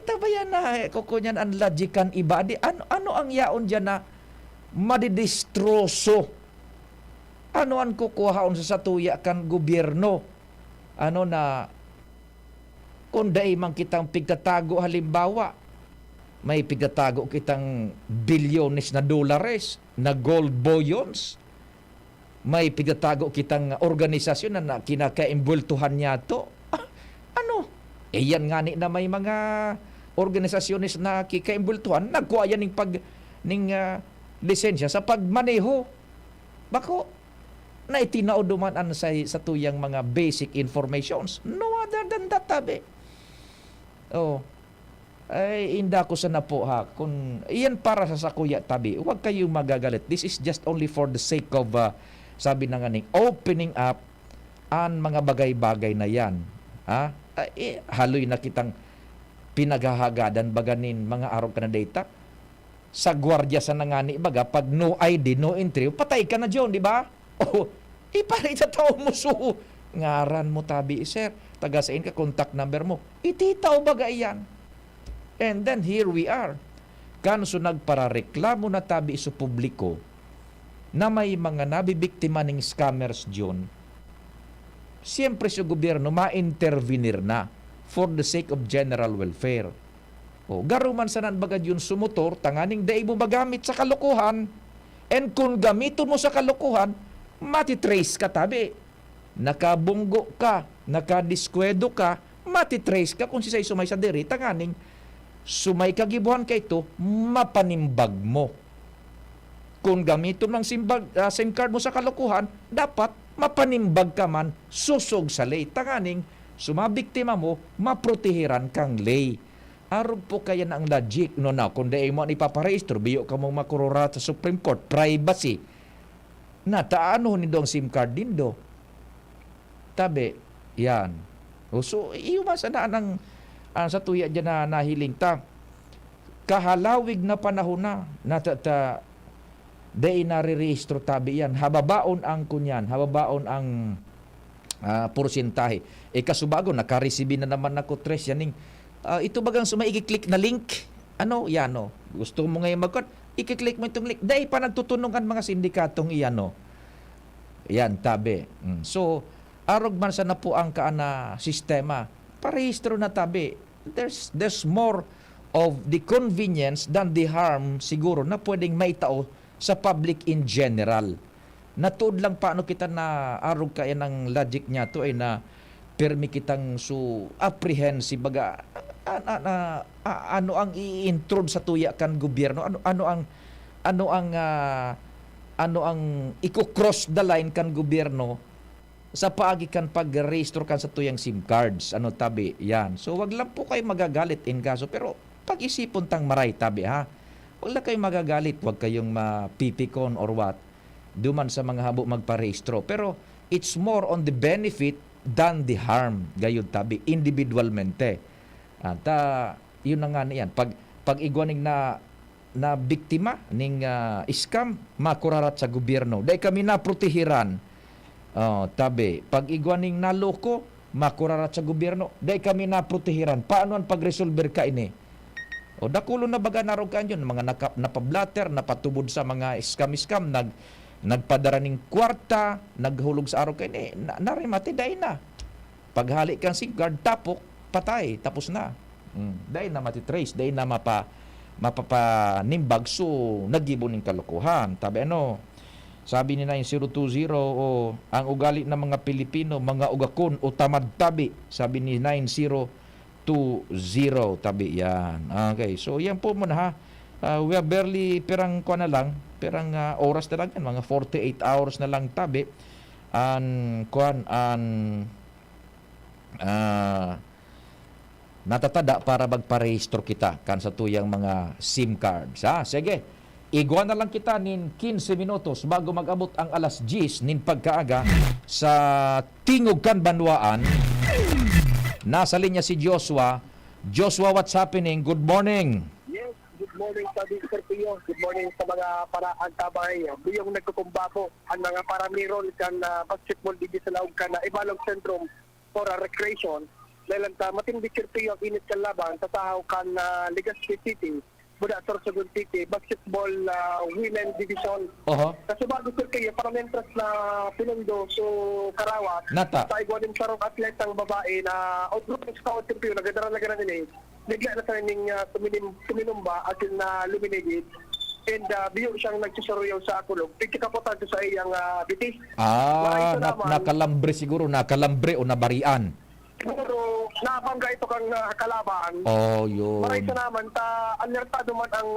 Tabayan na kukunyan ang logican iba. Ano ang yaon dyan na madidistroso? Ano ang kukuhaon sa satuya kan gobyerno? Ano na kung dahi man kitang pigtatago halimbawa, may pigtatago kitang bilyones na dolares na gold bullions, may pigtatago kitang organisasyon na kinakaimbultuhan niya to. Ano? Yan nga ni na may mga organisasyones na kikaimbultuhan, nagkuha yan ng lisensya sa pagmaneho. Bako, na itinaod duman sa tuyang mga basic informations. No other than that, tabi. Inda ko sana po ha. Kung iyan para sa sakuya tabi, huwag kayong magagalit. This is just only for the sake of, sabi na nga opening up ang mga bagay-bagay na yan. Haloy na kitang pinaghahagadan baganin mga araw ka na data. Sa gwardiya sa nangani baga, pag no ID, no entry, patay ka na John, di ba? Iparita tao mo so. Ngaran mo tabi, sir. Tagasain ka, contact number mo. Ititaw baga yan. And then here we are. Kanso nagparareklamo na tabi sa publiko na may mga nabibiktima ng scammers John. Siyempre sa gobyerno ma-intervenir na for the sake of general welfare. Garuman sanan bagad yun sumutor, tanganing day mo magamit sa kalokohan. And kung gamiton mo sa kalokohan, matitrace ka tabi. Nakabunggo ka, nakadiskwedo ka, matitrace ka kung sisay sumay sa diri, tanganing sumay kagibuhan ka ito, mapanimbag mo. Kung gamiton ng SIM card mo sa kalokohan, dapat mapanimbag ka man, susog sa lay. Tanganing, sumabiktima mo, maprotehiran kang lay. Arog po kaya na ang logic. Kung dahil mo ipaparehistro, biyo ka mong makurura sa Supreme Court, privacy. Taano nindo ang SIM card din do? Tabi, yan. So, iumasan na ang sa tuya dyan na nahiling ta. Kahalawig na panahon na day narirehistro tabi yan. Hababaon ang kunyan, hababaon ang porsentahe. Kasubago, nakareceive na naman ako tres yaning ito bagang sumaigi-click na link. Yan o. Gusto mo ngayon i-click mo itong link. Day pa nagtutunungan mga sindikatong iyan o. Yan, tabi. So, arog man sana po ang kaana sistema. Parehistro na tabi. There's more of the convenience than the harm siguro na pwedeng maitao sa public in general. Natuod lang paano kita na arog kaya ng logic niya to ay na permi kitang apprehensive baga ano ang i-intrude sa tuya kan gobyerno, ano ang iko-cross the line kan gobyerno sa paagi kan pag-register kan sa tuyang SIM cards. Tabi, yan. So, wag lang po kayo magagalit in kaso. Pero, pag-isipon tang maray, tabi, ha? Wag lang kayo magagalit. Wag kayong mapipikon or what. Duman sa mga habo magparehistro. Pero, it's more on the benefit than the harm. Gayon, tabi. Individualmente. At, yun na nga niyan. Pag pag igwaning na biktima ning scam makurarat sa gobyerno. Dahil kami naprotehiran. Tabi, pag igwaning naloko makurarat sa gobyerno. Dahil kami naprotehiran. Paano ang pag-resolver ka ini? O dakulo na baga narogan yun, mga napablatter, napatubod sa mga scam-scam, nagpadara ng kwarta, naghulog sa araw kayo, narimati, dahil na. Paghali kang SIM card, tapok, patay, tapos na. Dahil na matitrace, dahil na mapapanimbag, so nagibo ng kalokohan. Sabi ni 9020, ang ugali ng mga Pilipino, mga ugakon o tamad-tabi, sabi ni 9020, tabi yan. Okay, so yan po muna ha. We have barely perang oras na lang yan, mga 48 hours na lang tabi. Natatada para magparehistro kita kan sa tuyang mga SIM cards. Sige, igwa na lang kita nin 15 minutos bago mag-abot ang alas 10 nin pagkaaga sa Tingog kan Banwaan. Nasa linya si Joshua. Joshua, what's happening? Good morning. Yes, good morning sa Mr. Pio. Good morning sa mga paraantabay. Biyong nagkukumbabo ang mga paramiron kan basketball digi sa laog kan na Ibalog Sentrum for recreation. Dahil ang matindi Sir Pio ang init kan laban sa tahaw kan Legazpi City, Buda Sorsogon City, basketball women division. Kasi bago Sir Pio, paramentras na pinundo so Karawat. Nata. Sa igwanin sarong atlet ang babae na outgroup ng scout Sir Pio, nagadara-lagara nila bigla na sa ning tuminumba at na luminated. And biyo siyang nagsusuruyaw sa kulog. Pagkikapotan sa iyang bitis. Nakalambre siguro, nakalambre o nabarian. Siguro, nabangga ito kang kalaban. Yun. Maray sa naman, alertado man ang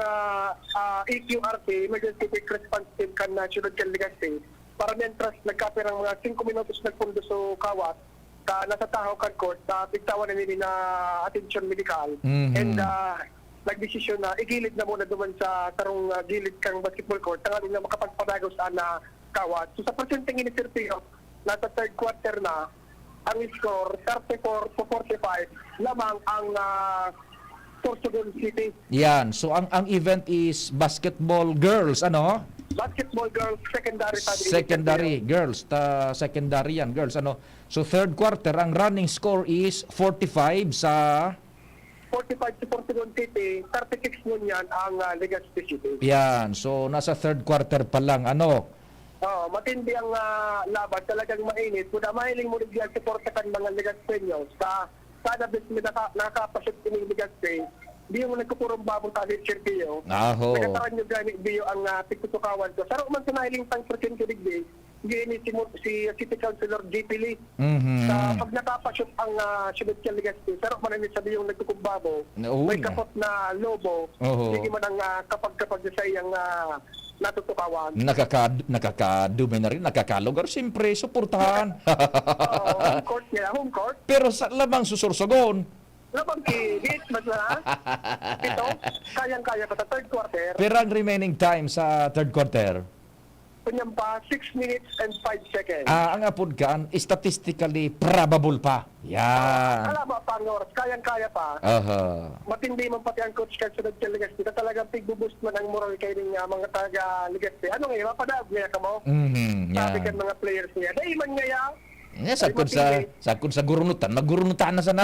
EQRT, Emergency Quick Response Team kan National Legazpi, para mentras nagkapirang mga 5 minutos nagpundo sa kawat, nasa tahaw kan court, pigtawan na nila na attention medical. And nagdesisyon na igilid na muna duman sa tarong gilid kang basketball court, tangaling na makapagpadagaw saan na kawat. So sa percentage ni Sir Pio, nasa third quarter na, ang score 34-45 lamang ang Sorsogon City. Yan. So ang event is basketball girls, ano? Basketball girls secondary. Secondary girls, secondary yan girls, ano? So third quarter ang running score is 45 sa 45 to Sorsogon City, 36 nun yan ang Legazpi City. Yan. So nasa third quarter pa lang, ano? Matindi ang laban, talagang mainit. Kung mahiling mo rin diyan, supportakan mga Legazpeños. Sana bis mo nakapasok ng Legazpe, di mo nagkukurong babong talit Sir Pio. Nagkataran nyo gani biyo ang pagtutukawan ko. Saro man sa nahiling tang percento ligdi, gini si City Councilor JP Lee. Pag nakapasok ang sunod sa Legazpe, saro man ang sabi yung nagkukumbabo, may kapot na lobo, hindi man ang kapag sa iyang natutukawan. Nakakadumi na rin, nakakalugar. Siyempre, suportahan. Home court. Pero sa lamang susursogon. Lamang kibit, mas na. Ito, kayang-kaya pa sa third quarter. Pero ang remaining time sa third quarter? Kunyang pa, 6 minutes and 5 seconds. Ang apod ka, statistically probable pa. Yan. Alam ba pa ang oras, kayang-kaya pa. Matindi man pati ang coach kahit sunod sa Legazpi. Talagang pig-boost man ang moral kayo ng mga taga-Legazpi. Ano ngayon, mapadaag niya ka mo? Sabi ka mga players niya. Dahil man ngayon, sakon sa gurunutan, maggurunutan na sana.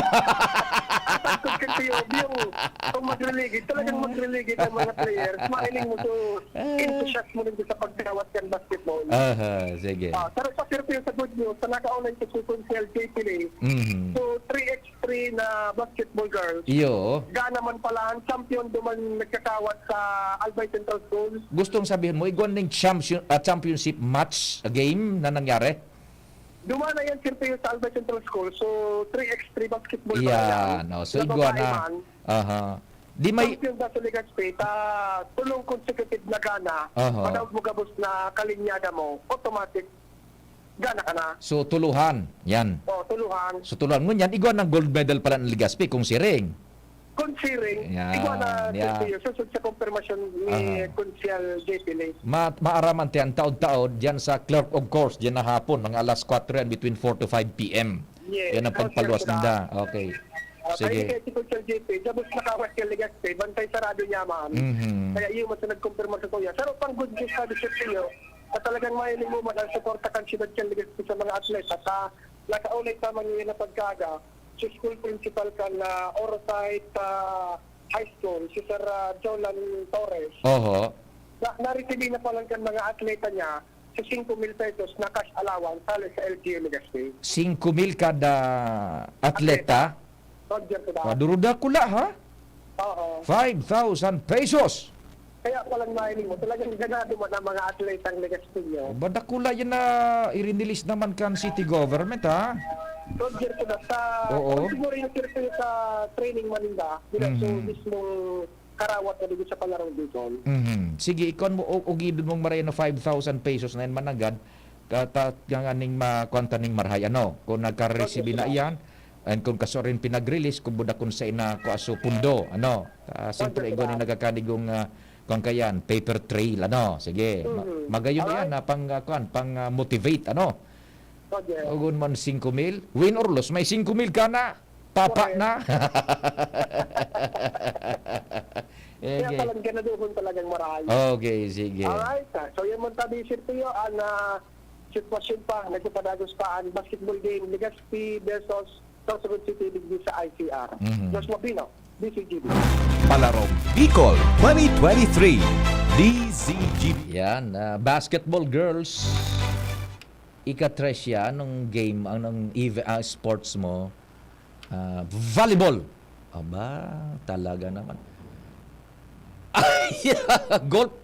Kung magreligid, talagang magreligid ang mga players, mahiling mo to enthusiasm mo rin sa pagkawat yan basketball. Sige. Pero sa Sirpio sa good news, sa naka-online sa Sukunsel JPL, so 3x3 na basketball girls, gana man pala ang champion duman nagkakawat sa Albay Central School. Gustong sabihin mo, igwan ng championship match game na nangyari? Dumana yan Sirpio sa Albay Central School, so 3x3 basketball. So igwan na. Di may champion sa Legazpi, tulong consecutive na gana, padaw mo gabos na kalinyada mo, automatic gana ka na. So tuluhan, yan. Tuluhan. So tuluhan mo yan, igwan ng gold medal pala ng Legazpi kung si Ring. Kung si Ring, igwan na susod sa confirmation ni Consial JP Lee. Maaraman tayo ang taon-taon dyan sa Clerk of Course, dyan na hapon, mga alas 4 yan, between 4 to 5 p.m. Yan ang pagpaluwas ng da. Okay. Sige. Kaya si Coach JP, dabos nakawas kay Legaspi, bantay sarado niya man. Kaya iyo mo sa nag-confirm sa kuya. Pero pang good news sa Sirpio, na talagang mahiling mo man ang suporta kan si Coach Legaspi sa mga atleta. At nakaulit naman yun na pagkaga, si school principal kan na Orosite High School, si Sir Jolan Torres. Oho. Na-receive na palang kan mga atleta niya sa 5,000 pesos na cash allowance sali sa LGU Legaspi. 5,000 kada atleta. Roger ko ba? Maduruda kula ha? Oo. 5,000 pesos. Kaya palang mahiling mo, talagang ganado mo na mga atletang Legaspi niyo. Badakula yan na irinilis naman kan city government ha? Roger ko na sa... Oo. Siguro yung circle sa training Manila, bilang so mismong karawat na dito sa palarong dito. Sige, ikon mo og idon mong maray na 5,000 pesos na yan managad katat yang aning makwanta ning marhay ano kung nagka-receive na iyan and kung kaso rin pinag-release kung buda kun sa ina ko aso pundo ano siyempre igo ni nagakadigong kung kayan paper trail ano sige magayon yan na pang pang motivate ano ugon man 5,000 win or loss may 5,000 ka na papa na. Kaya palang ganaduhon talagang marami. Okay, sige. Alright, so yan man tabi Sirpio, ang sitwasyon pa, nagpapadagos pa ang basketball game, Legaspi versus Sorsogon City League sa ICR. Jos Mabino, DCGB. Palarong Bicol 2023 DCGB. Yan, basketball girls. Ika-tres yan nung game, ang sports mo. Volleyball. Aba, talaga naman. Golf.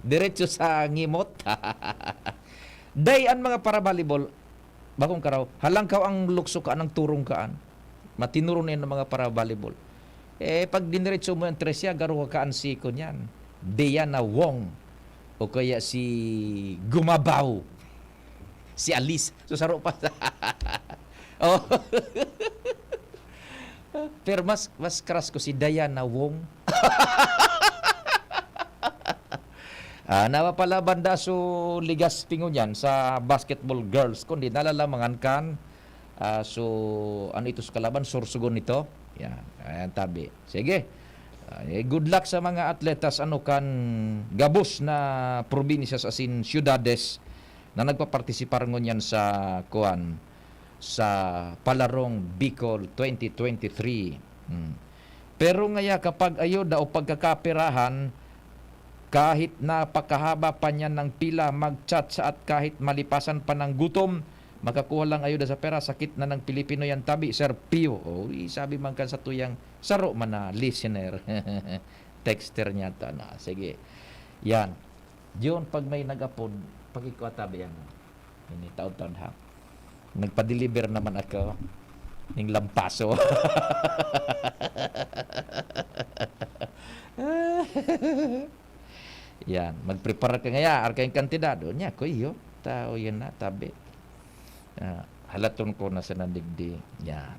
Diretso sa ngimot. Dayan mga para volleyball. Bakong karaw, halangkaw ang lukso ka ng turong kaan. Matinuro na yan ng mga para volleyball. Pag diniretso mo yung tresya, garo ka kaan si ko niyan. Diana Wong. O kaya si Gumabaw. Si Alice. Susaro pa. Oh. Pero mas crush ko si Diana Wong. Nawa pala banda so Legaspi ngunyan sa basketball girls kundi nalalamangan kan so ano ito sa kalaban Sorsogon nito. Yan, ayan tabi. Sige. Good luck sa mga atletas ano kan gabos na probinsya sa asin syudades na nagpapartisipar ngunyan sa kuan sa Palarong Bicol 2023. Pero ngaya kapag ayuda o pagkakapirahan kahit napakahaba pa niyan ng pila mag-chat sa at kahit malipasan pa ng gutom makakuha lang ayuda sa pera sakit na ng Pilipino yan tabi Sir Pio. Sabi man kan sa tuyang saro man na listener. Texter niya ta na. Sige. Yan. Diyon pag may nag-upload pagikuha tabi yan. Ini taon-taon ha. Nagpa-deliver naman ako ng lampaso. Yan, mag-prepare ka ngaya arkay kantidado nya ko iyo tao yan na tabi. Halaton ko na sa nandigdi. Yan.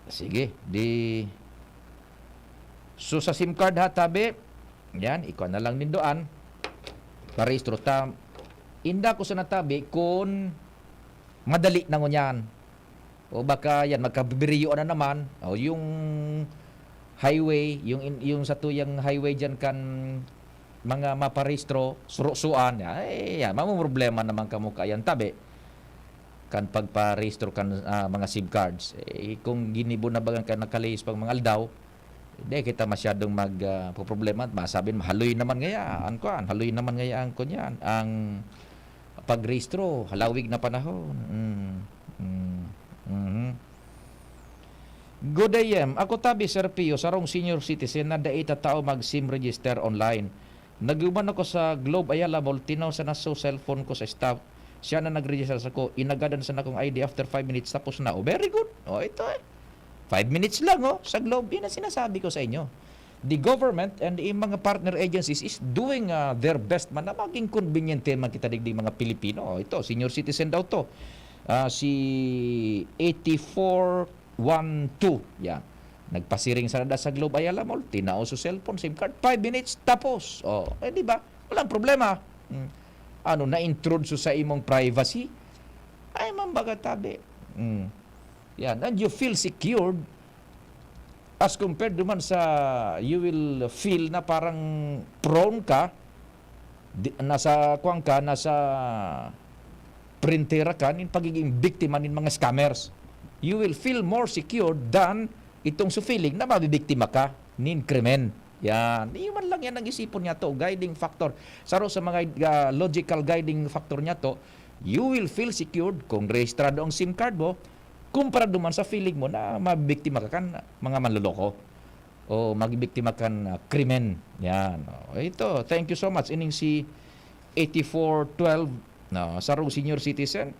Sige, di so sa SIM card ha tabi. Yan, ikaw na lang nindoan. Parehistro ta inda ko sa natabi kung madali na ngunyan. O baka yan, magkabibiriyo na naman. O yung highway, yung sa tuyang highway dyan kan mga maparehistro, surusuan. Yan, problema naman kamukha yan tabi. Kan pagparehistro kan mga SIM cards. Kung ginibo na bagang ka nakalihis pang mga aldaw, hindi kita masyadong magpoproblema. Masabi, haloy naman ngayaan ko. Haloy naman ngayaan ko niyan. Ang pagrehistro, halawig na panahon. Good AM. Ako tabi, Sir Pio, sarong senior citizen na daita tao mag-SIM register online. Naguman ako sa Globe Ayala Mall, tinaw sa naso cellphone ko sa staff. Siya na nag-register sa ko. Inagadan sa akong ID after 5 minutes. Tapos na. Very good. Ito 5 minutes lang sa Globe. Yan ang sinasabi ko sa inyo. The government and the mga partner agencies is doing their best man na maging convenient man kita digdig mga Pilipino. Ito, senior citizen daw to. Si 8412. Yan. Nagpasiring sa Globe Ayala Mall. Tinao sa cellphone, SIM card. 5 minutes, tapos. Di ba? Walang problema. Na-intrude sa imong privacy? Ay, mambaga tabi. Yan, and you feel secured as compared naman sa you will feel na parang prone ka, nasa printera ka, in pagiging biktima ng mga scammers. You will feel more secure than itong feeling na mabibiktima ka nin krimen. Yan. Iyon lang yan ang isipon niya to, guiding factor. Saro sa mga logical guiding factor niya to, you will feel secured kung rehistrado ang SIM card mo, kumpara duman sa feeling mo na mabibiktima ka kan mga manloloko o magbibiktima kan krimen. Yan. Ito, thank you so much. Ining si 8412 saro senior citizen.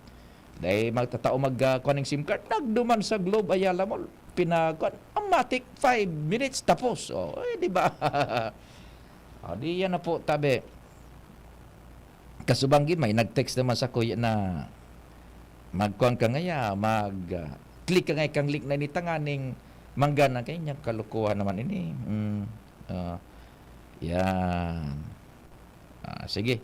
Dahil magtatao kuning SIM card, nagduman sa Globe Ayala Mall, amatic 5 minutes tapos. Di ba? Di yan na po, tabi. Kasubanggi, may nag-text naman sa kuya na magkuhan ka ngaya, click ka ngay kang link na initanganing manggana kanyang kalukuhan naman ini. Yan. Sige.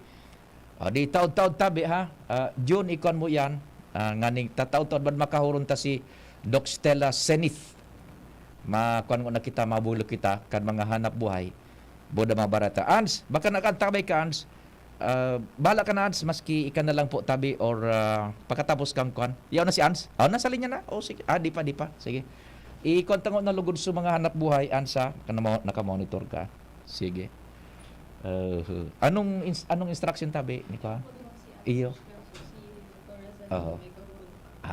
Di taod-taod tabi ha. June ikon mo yan. Nganing tataod-taod ba makahurun ta si Doc Stella Senith. Makuan ko na kita, mabulok kita kan mga hanap buhay. Boda mabarata. Ans, baka nakantabay ka Ans. Bala ka na Ans, maski ikan na lang po tabi or pagkatapos kang kuan. Yaw na si Ans. Nasa linya na. Sige. Di pa. Sige. I-kontango na lugod sa mga hanap buhay Ansa, naka-monitor ka. Sige. Anong instruction tabi ni ka? Iyo.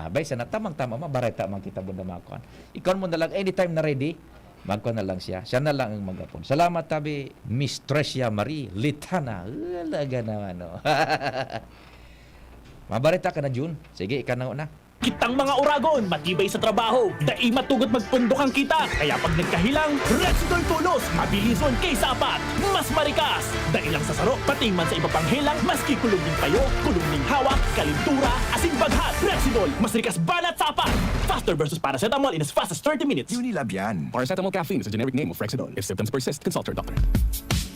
Bay sana tamang-tama mabareta man kita bunda makon. Ikon mo na lang anytime na ready, magkon na lang siya. Siya na lang ang magapon. Salamat tabi Miss Trecia Marie Litana. Laga naman Mabareta ka na June. Sige, ikaw na. Kitang mga uragon, matibay sa trabaho, dai matugot magpundok ang kita. Kaya pag nagkahilang, Rexidol Tulos, mabilison kaysa apat, mas marikas. Dai lang sa saro, pati man sa iba pang hilang, maski kulong ning payo, kulong ning hawak, kalintura, asing baghat. Rexidol, mas rikas banat sa apat. Faster versus paracetamol in as fast as 30 minutes. Unilab yan. Paracetamol caffeine is a generic name of Rexidol. If symptoms persist, consult your doctor.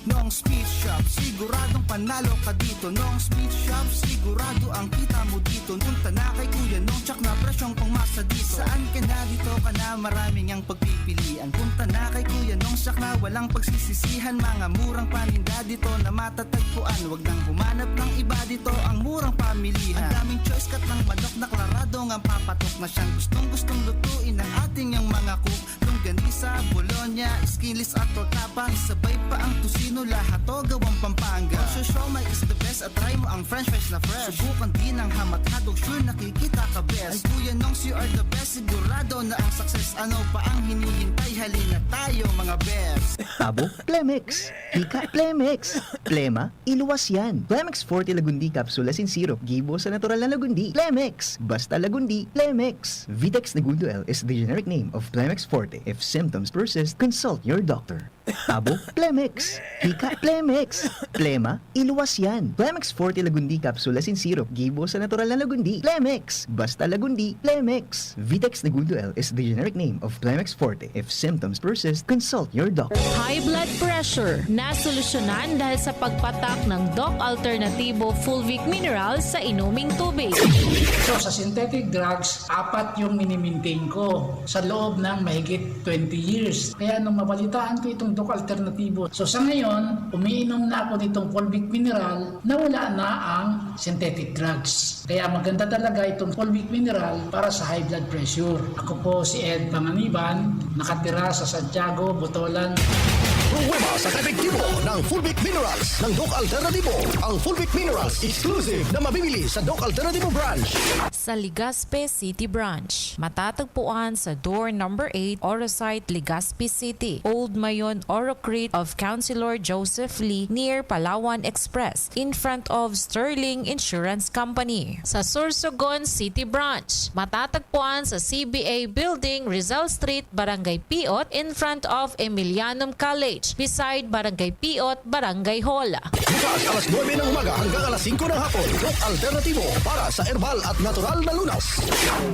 Noong Speed Shop, siguradong panalo ka dito. Noong Speed Shop, sigurado ang kita mo dito. Punta na kay Kuya Nong, tsak na presyong pumasa dito. Saan ka na dito ka na, maraming ang pagpipilian. Punta na kay Kuya Nong, tsak na walang pagsisisihan. Mga murang paninda dito na matatagpuan. Huwag nang humanap ng iba dito, ang murang pamilihan. Ang daming choice kat ng manok na klaradong ang papatok na siyang gustong lutuin ng ating ang mga cook. Longganisa, Bologna, skinless at tortapang, sabay pa ang tusino, lahat to gawang Pampanga. Siomai is the best at try mo ang french fries na fresh. Subukan din ang hamat-hadog, sure nakikita ka best. Ay Kuya Nongs, you are the best, sigurado na ang success. Ano pa ang hinihintay, halina tayo mga best. Abo, Plemex. Hika, Plemex. Plema, iluwas yan. Plemex Forte Lagundi Capsule in Syrup, gibo sa natural na lagundi. Plemex, basta lagundi, Plemex. Vitex Negundo L is the generic name of Plemex Forte. If symptoms persist, consult your doctor. Abo, Plemex. Hika, Plemex. Plema, iluwas yan. Plemex Forte Lagundi Capsule in Syrup, gibo sa natural na lagundi. Plemex, basta lagundi, Plemex. Vitex Negundo L is the generic name of Plemex Forte. If symptoms persist, consult your doctor. High blood pressure, nasolusyonan dahil sa pagpatak ng Doc Alternativo Fulvic Mineral sa inuming tubig. So sa synthetic drugs, 4 yung minimaintain ko sa loob ng mahigit 20 years. Kaya nung mabalitaan ko itong Doc Alternativo, so sa ngayon, umiinom na ako nitong Fulvic Mineral na wala na ang synthetic drugs. Kaya maganda talaga itong Fulvic Mineral para sa high blood pressure. Ako po si Ed Panganiban, nakatira sa Santiago, Botolan. Pruweba sa epektibo ng Fulvic Minerals ng Doc Alternativo. Ang Fulvic Minerals exclusive na mabibili sa Doc Alternativo branch. Sa Legazpi City Branch, matatagpuan sa door number 8, Orosite, Legazpi City, Old Mayon Orocrete of Councilor Joseph Lee near Palawan Express in front of Sterling Insurance Company. Sa Sorsogon City Branch, matatagpuan sa CBA Building, Rizal Street, Barangay Piot in front of Emilianum College beside Barangay Piot, Barangay Hall. Bukas alas 9 ng umaga hanggang alas 5 ng hapon. Doc Alternativo para sa herbal at natural na lunas.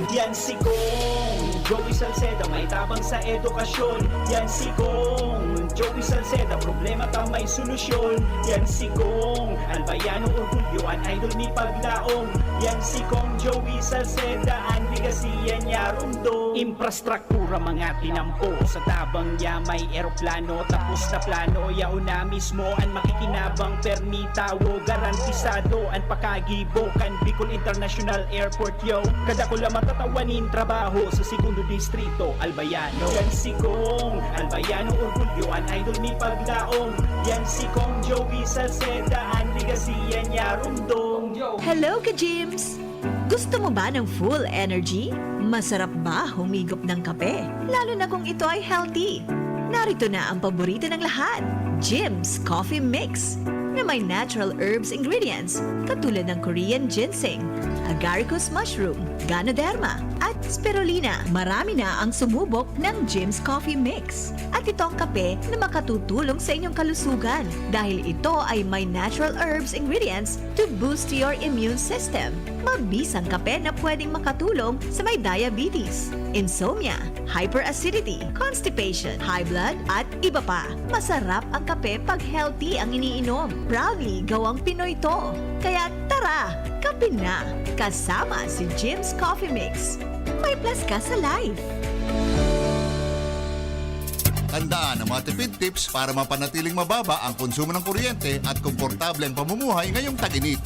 Yan si Kong Joey Salceda, may tabang sa edukasyon. Yan si Kong Joey Salceda, problema ka may solusyon. Yan si Kong albayanong orgulyo, an idol ni paglaong. Yan si Kong Joey Salceda, ang legacy siya niya rundo. Infrastruktura mga tinampo, sa tabang niya may eroplano. Tapos na plano, yauna mismo ang makikinabang permitawo. Garantisado ang pakagibo kan Bicol International Airport yo. Kada ko lang matatawanin trabaho sa segundo distrito Albayano. Yan si Kong Albayano, orgulyo ang idol ni Paglaong. Yan si Kong Joey Salceda, ang ligasiya niya rundong. Hello ka, James! Gusto mo ba ng full energy? Masarap ba humigop ng kape? Lalo na kung ito ay healthy. Narito na ang paborito ng lahat, Jim's Coffee Mix, na may natural herbs ingredients katulad ng Korean ginseng, agaricus mushroom, ganoderma, at spirulina. Marami na ang sumubok ng Jim's Coffee Mix. At ito ang kape na makatutulong sa inyong kalusugan dahil ito ay may natural herbs ingredients to boost your immune system. Mabisang kape na pwedeng makatulong sa may diabetes, insomnia, hyperacidity, constipation, high blood, at iba pa. Masarap ang kape pag healthy ang iniinom. Proudly gawang Pinoy to. Kaya tara, kape na! Kasama si Jim's Coffee Mix. May plus ka sa life. Tandaan ang mga tipid tips para mapanatiling mababa ang konsumo ng kuryente at komportable ang pamumuhay ngayong tag-init.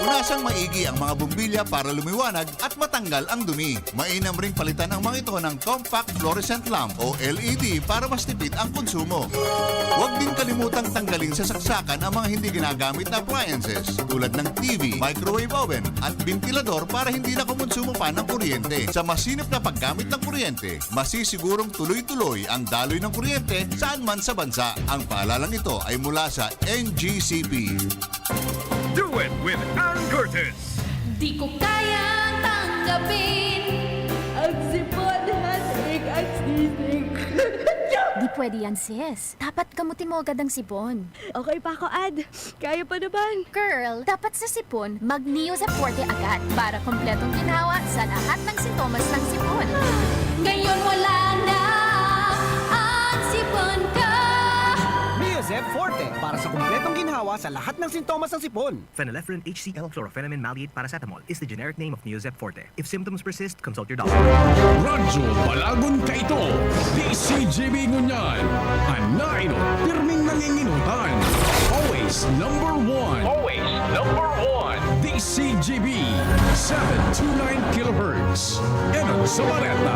Unasang maigi ang mga bumbilya para lumiwanag at matanggal ang dumi. Mainam ring palitan ang mga ito ng compact fluorescent lamp o LED para mas tipid ang konsumo. Huwag din kalimutang tanggalin sa saksakan ang mga hindi ginagamit na appliances tulad ng TV, microwave oven at ventilador para hindi na kumonsumo pa ng kuryente. Sa masinop na paggamit ng kuryente, masisigurong tuloy-tuloy ang daloy ng kuryente saan man sa bansa. Ang paalalang ito ay mula sa NGCP. Do it with Aaron Curtis! Di ko kayang tanggapin ang sipon hasik at sisig. Di pwede yan, sis. Dapat gamutin mo agad ang sipon. Okay pa ako, Ad. Kaya pa naman. Girl, dapat sa sipon, mag-Neosep Forte agad para kompletong ginawa sa lahat ng sintomas ng sipon. Ngayon wala na ang sipon ka. Neosep Forte para sa kumpletong ginhawa sa lahat ng sintomas ng sipon. Phenylephrine HCl Chlorpheniramine Maleate Paracetamol is the generic name of Neosep Forte. If symptoms persist, consult your doctor. Radyo Balagon Kaito, DCGB Ngunyan, Anaino, pirming nanginginutan. Always number one. Always number one. DCGB, 729 kHz. Enon sa Bareta,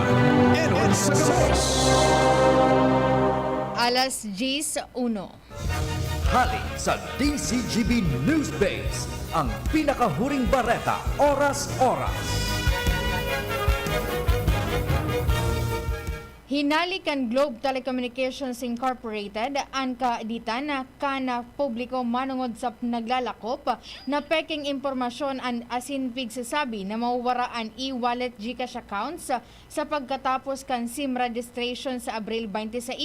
Enon sa Gabos. Alas 10:01. Hali sa DCGB News Base, ang pinakahuring bareta, oras-oras. Hinalikan Globe Telecommunications Incorporated ang kaeditan na kana publiko manungod sa naglalakop na peking impormasyon ang asin pigsasabi na mauwaraan e-wallet GCash accounts sa pagkatapos kan SIM registration sa Abril 26.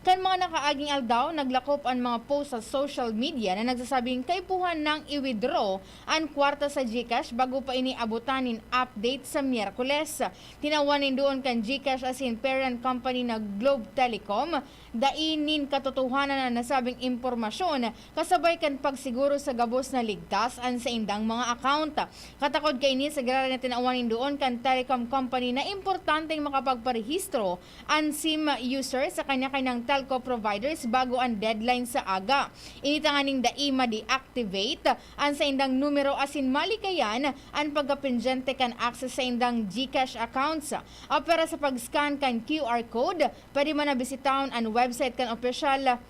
Kan mga nakaaging aldaw, naglakop ang mga post sa social media na nagsasabing kaipuhan ng i-withdraw ang kwarta sa GCash bago pa iniabutanin update sa Miyerkules. Tinawanin doon kan GCash asin parent company na Globe Telecom, dainin katotohanan na nasabing impormasyon kasabay kan pagsiguro sa gabos na ligtas ang sa indang mga account. Katakod kay ni sa grara na tinawanin doon kan telecom company na importanteng makapagparehistro ang SIM user sa kanya-kanyang telco providers bago ang deadline sa aga. Initanganing daima deactivate ang sa indang numero asin malikayan ang pagkapinjente kan access sa indang GCash accounts. Opera sa pag-scan kan QR code, pwede man na bisitahon ang website kan opisyal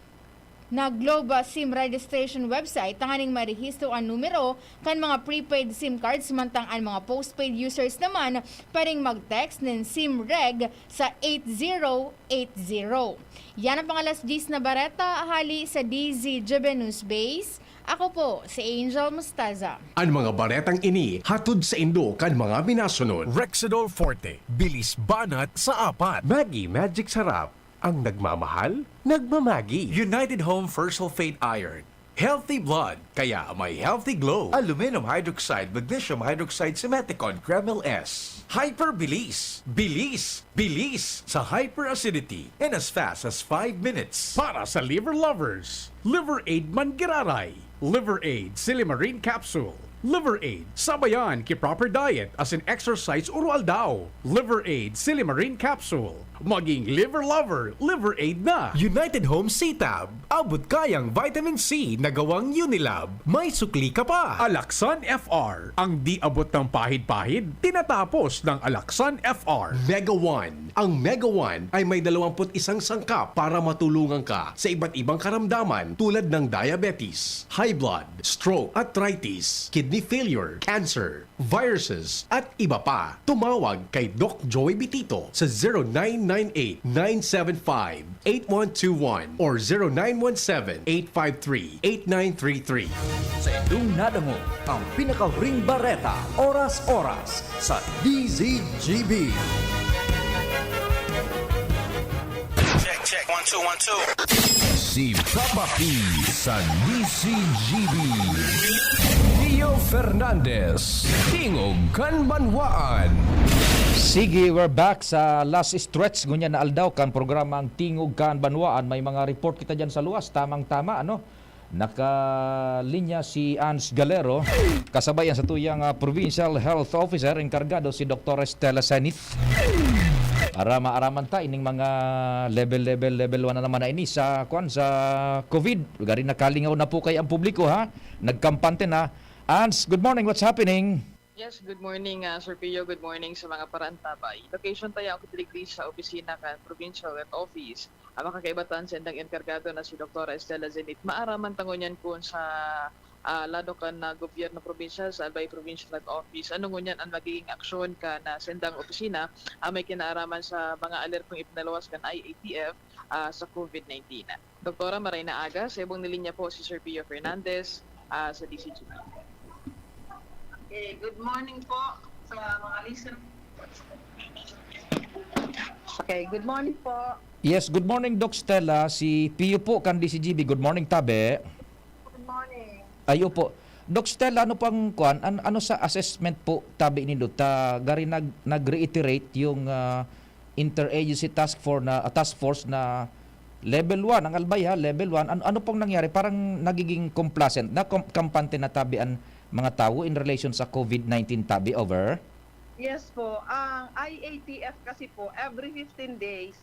na Globe SIM registration website, tanganing marehistro ang numero kan mga prepaid SIM cards, samantang ang mga postpaid users naman pwedeng mag-text ng SIM reg sa 8080. Yan ang pangalas 10 na bareta, hali sa DZGB News Base. Ako po, si Angel Mustaza. Ang mga baretang ini, hatod sa Indo kan mga minasunod. Rexidol Forte, bilis banat sa apat. Maggi Magic Sarap, ang nagmamahal, nagmamagi. United Home First Sulfate Iron, healthy blood, kaya may healthy glow. Aluminum hydroxide, magnesium hydroxide, Simeticon, Kreml S. Hyperbilis, bilis, bilis sa hyperacidity in as fast as 5 minutes. Para sa liver lovers, Liver Aid Mangiraray, Liver Aid Silimarine Capsule, Liver Aid, sabayan ki proper diet as in exercise urual daw. Liver Aid Silimarine Capsule. Maging liver lover, Liver Aid na. United Home C-Tab, abot kayang vitamin C na gawang Unilab. May sukli ka pa. Alaxan FR, ang di abot ng pahid-pahid, tinatapos ng Alaxan FR. Mega One, ang Mega One ay may 21 sangkap para matulungan ka sa iba't ibang karamdaman tulad ng diabetes, high blood, stroke, arthritis, kidney failure, cancer, viruses, at iba pa. Tumawag kay Doc Joey Bitito sa 0998-975-8121 or 0917-853-8933. Sa inyong nadango ang pinakahuring bareta, oras-oras sa DZGB. Check, 1, 2, 1, 2. Si Papa P sa DCGB. Leo Fernandez, Tingog Kanbanwaan. Sige, we're back sa last stretch ngunya na aldaw kan programang Tingog Kanbanwaan. May mga report kita dyan sa luwas, tamang-tama ano. Nakalinya si Ans Galero, kasabayan sa tuyang Provincial Health Officer, enkargado si Dr. Estela Sanith. Para maaraman ta ining mga level 1 na naman na ini sa COVID. Gari nakalingaw na po kay ang publiko ha. Nagkampante na. Ans, good morning. What's happening? Yes, good morning, Sir Pio. Good morning sa mga parantabay. Location tayo ang kutiligli sa opisina kan Provincial Health Office. Ang makakaibatan sa endang enkargado na si Dr. Estela Zenit. Maaraman tangonyan kung sa lado ka na gobyerno probinsya sa Albay Provincial Health Office. Ano ngunyan ang magiging aksyon ka na sendang opisina may kinaaraman sa mga alertong ipinalawas kan IATF sa COVID-19. Doktora, maray na aga. Sa ibong nilinya po si Sir Pio Fernandez sa DCGB. Okay, good morning po sa mga listeners. Okay, good morning po. Yes, good morning Doc Stella. Si Pio po kan DCGB. Good morning Tabe. Good morning. Ayo po. Doc Stella, ano pang kuan? Ano sa assessment po tabi nindo? Gari nag-reiterate yung interagency task force na level 1 ang Albay ha, level 1. Ano pong nangyari? Parang nagiging complacent na kampante na tabian mga tao in relation sa COVID-19 tabi over? Yes po. Ang IATF kasi po every 15 days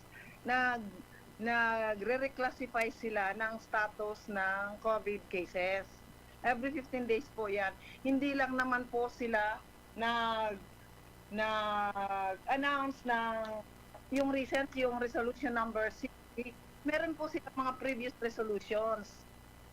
nagre-reclassify sila ng status ng COVID cases. Every 15 days po yan. Hindi lang naman po sila nag-announce ng yung resolution number 60. Meron po sila mga previous resolutions.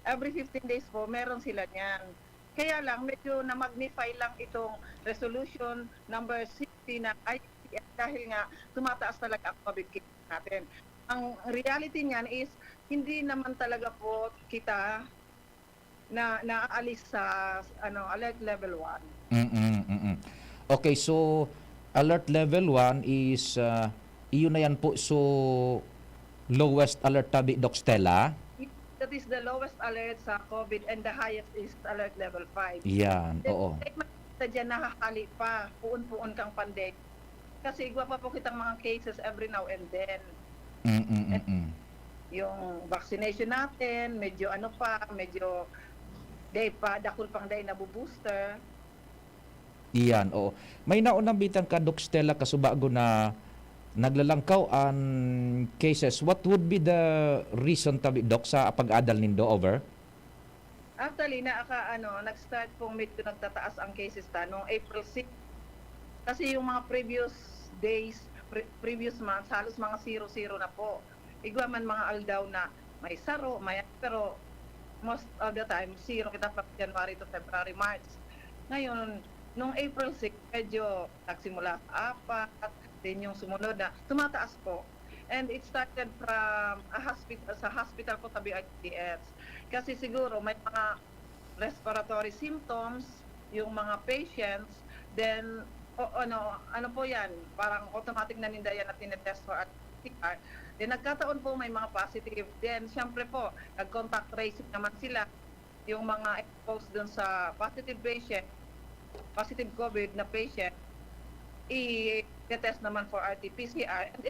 Every 15 days po, meron sila niyan. Kaya lang, medyo na-magnify lang itong resolution number 60 na IATF dahil nga tumataas talaga ang COVID case natin. Ang reality niyan is, hindi naman talaga po kita na naalis sa alert level 1. Okay, so alert level 1 is iyon na yan po, so lowest alert tabi Doc Stella. That is the lowest alert sa COVID and the highest is alert level 5. Yan, oo. Makikita dyan nakakali pa, puon-puon kang pandemic. Kasi igwa pa po kitang mga cases every now and then. Yung vaccination natin, medyo dakul pang day nabu-booster. Iyan, oo. May naunang bitang ka, Doc Stella, kasubago na naglalangkaw ang cases. What would be the reason tabi, Doc, sa pag-adal nindo over? Actually, nag-start pong medyo nagtataas ang cases noong April 6. Kasi yung mga previous days, previous months, halos mga 0-0 na po. Igwa man mga aldaw na may saro, pero most of the time, 0 kita from January to February, March. Ngayon, nung April 6, medyo nagsimula sa 4, then yung sumunod na tumataas po. And it started from sa hospital po tabi ITS. Kasi siguro may mga respiratory symptoms, yung mga patients, then ano po yan, parang automatic na ninda yan na tinetest for PCR. Then nagkataon po may mga positive. Then syempre po, nag-contact tracing naman sila. Yung mga exposed dun sa positive patient, positive COVID na patient, i-test naman for RT-PCR. And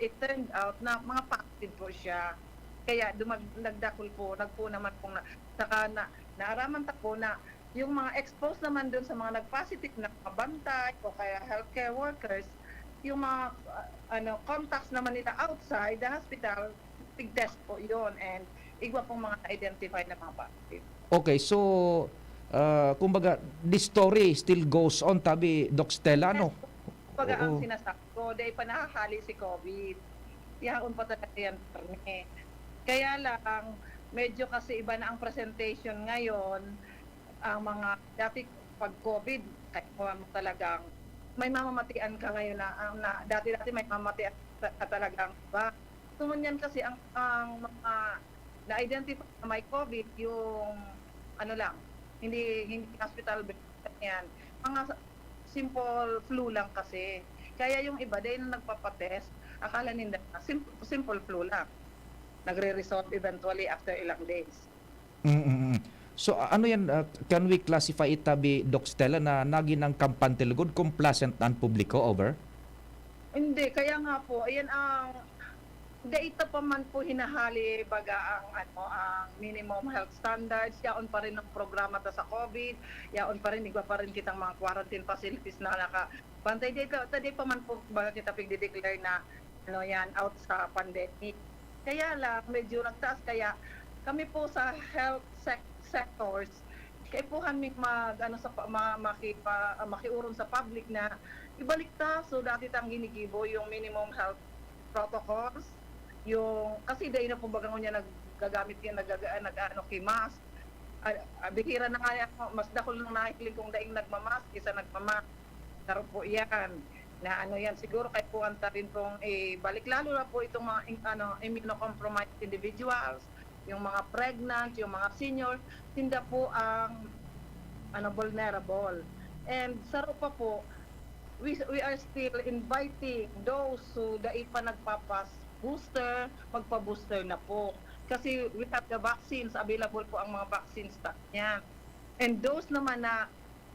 it turned out na mga positive po siya. Kaya nagdakul po, nagpo naman po saka naaraman ta po na yung mga exposed naman dun sa mga nag-positive na mga bantay o kaya healthcare workers, yung mga contacts naman nila outside the hospital, tig-test po yun and igwa pong mga na-identify na mga positive. Okay, so kumbaga, this story still goes on, tabi Doc Stella, no? Pag ang Oo. sinasabi ko, dahil pa nakakali si COVID. Yaon pa talaga yan, Perme. Kaya lang, medyo kasi iba na ang presentation ngayon. Ang mga, dati pag COVID, kahit mo talagang, may mamamatian ka ngayon na dati-dati may mamamatian ka talagang iba. So, yan kasi ang mga na-identify na may COVID, yung hindi hospital bed yan. Mga simple flu lang kasi. Kaya yung iba, dahil na nagpapatest, akala nila simple flu lang. Nagre-resolve eventually after ilang days. So ano yan, can we classify it, tabi Doc Stella, na naginang kampantilugod, complacent ang publiko, over? Hindi, kaya nga po, ayan ang data pa man po hinahali baga ang minimum health standards, yaon pa rin ang programa ta sa COVID, yaon pa rin, igwa pa rin kitang mga quarantine facilities na nakapantay. Today pa man po baga kita pigdideclare na yan, out sa pandemic. Kaya lang, medyo nagtaas, kaya kami po sa health sectors, kaya po kami makiurong sa public na ibalik ta, so dati tang ginigibo yung minimum health protocols, yung kasi dahil na po bagang niya nagagamit yan, kimas. Bihira na nga mas dako lang nakikilig kung daing nagmamask kaysa nagmamask. Pero po yan na yan siguro kahit po anta rin pong balik, lalo na po itong mga immunocompromised individuals, yung mga pregnant, yung mga senior, tinda po ang vulnerable. And saro pa po, we are still inviting those who dahil pa nagpapas booster, magpa-booster na po. Kasi we have the vaccines, available po ang mga vaccines niyan. And those naman na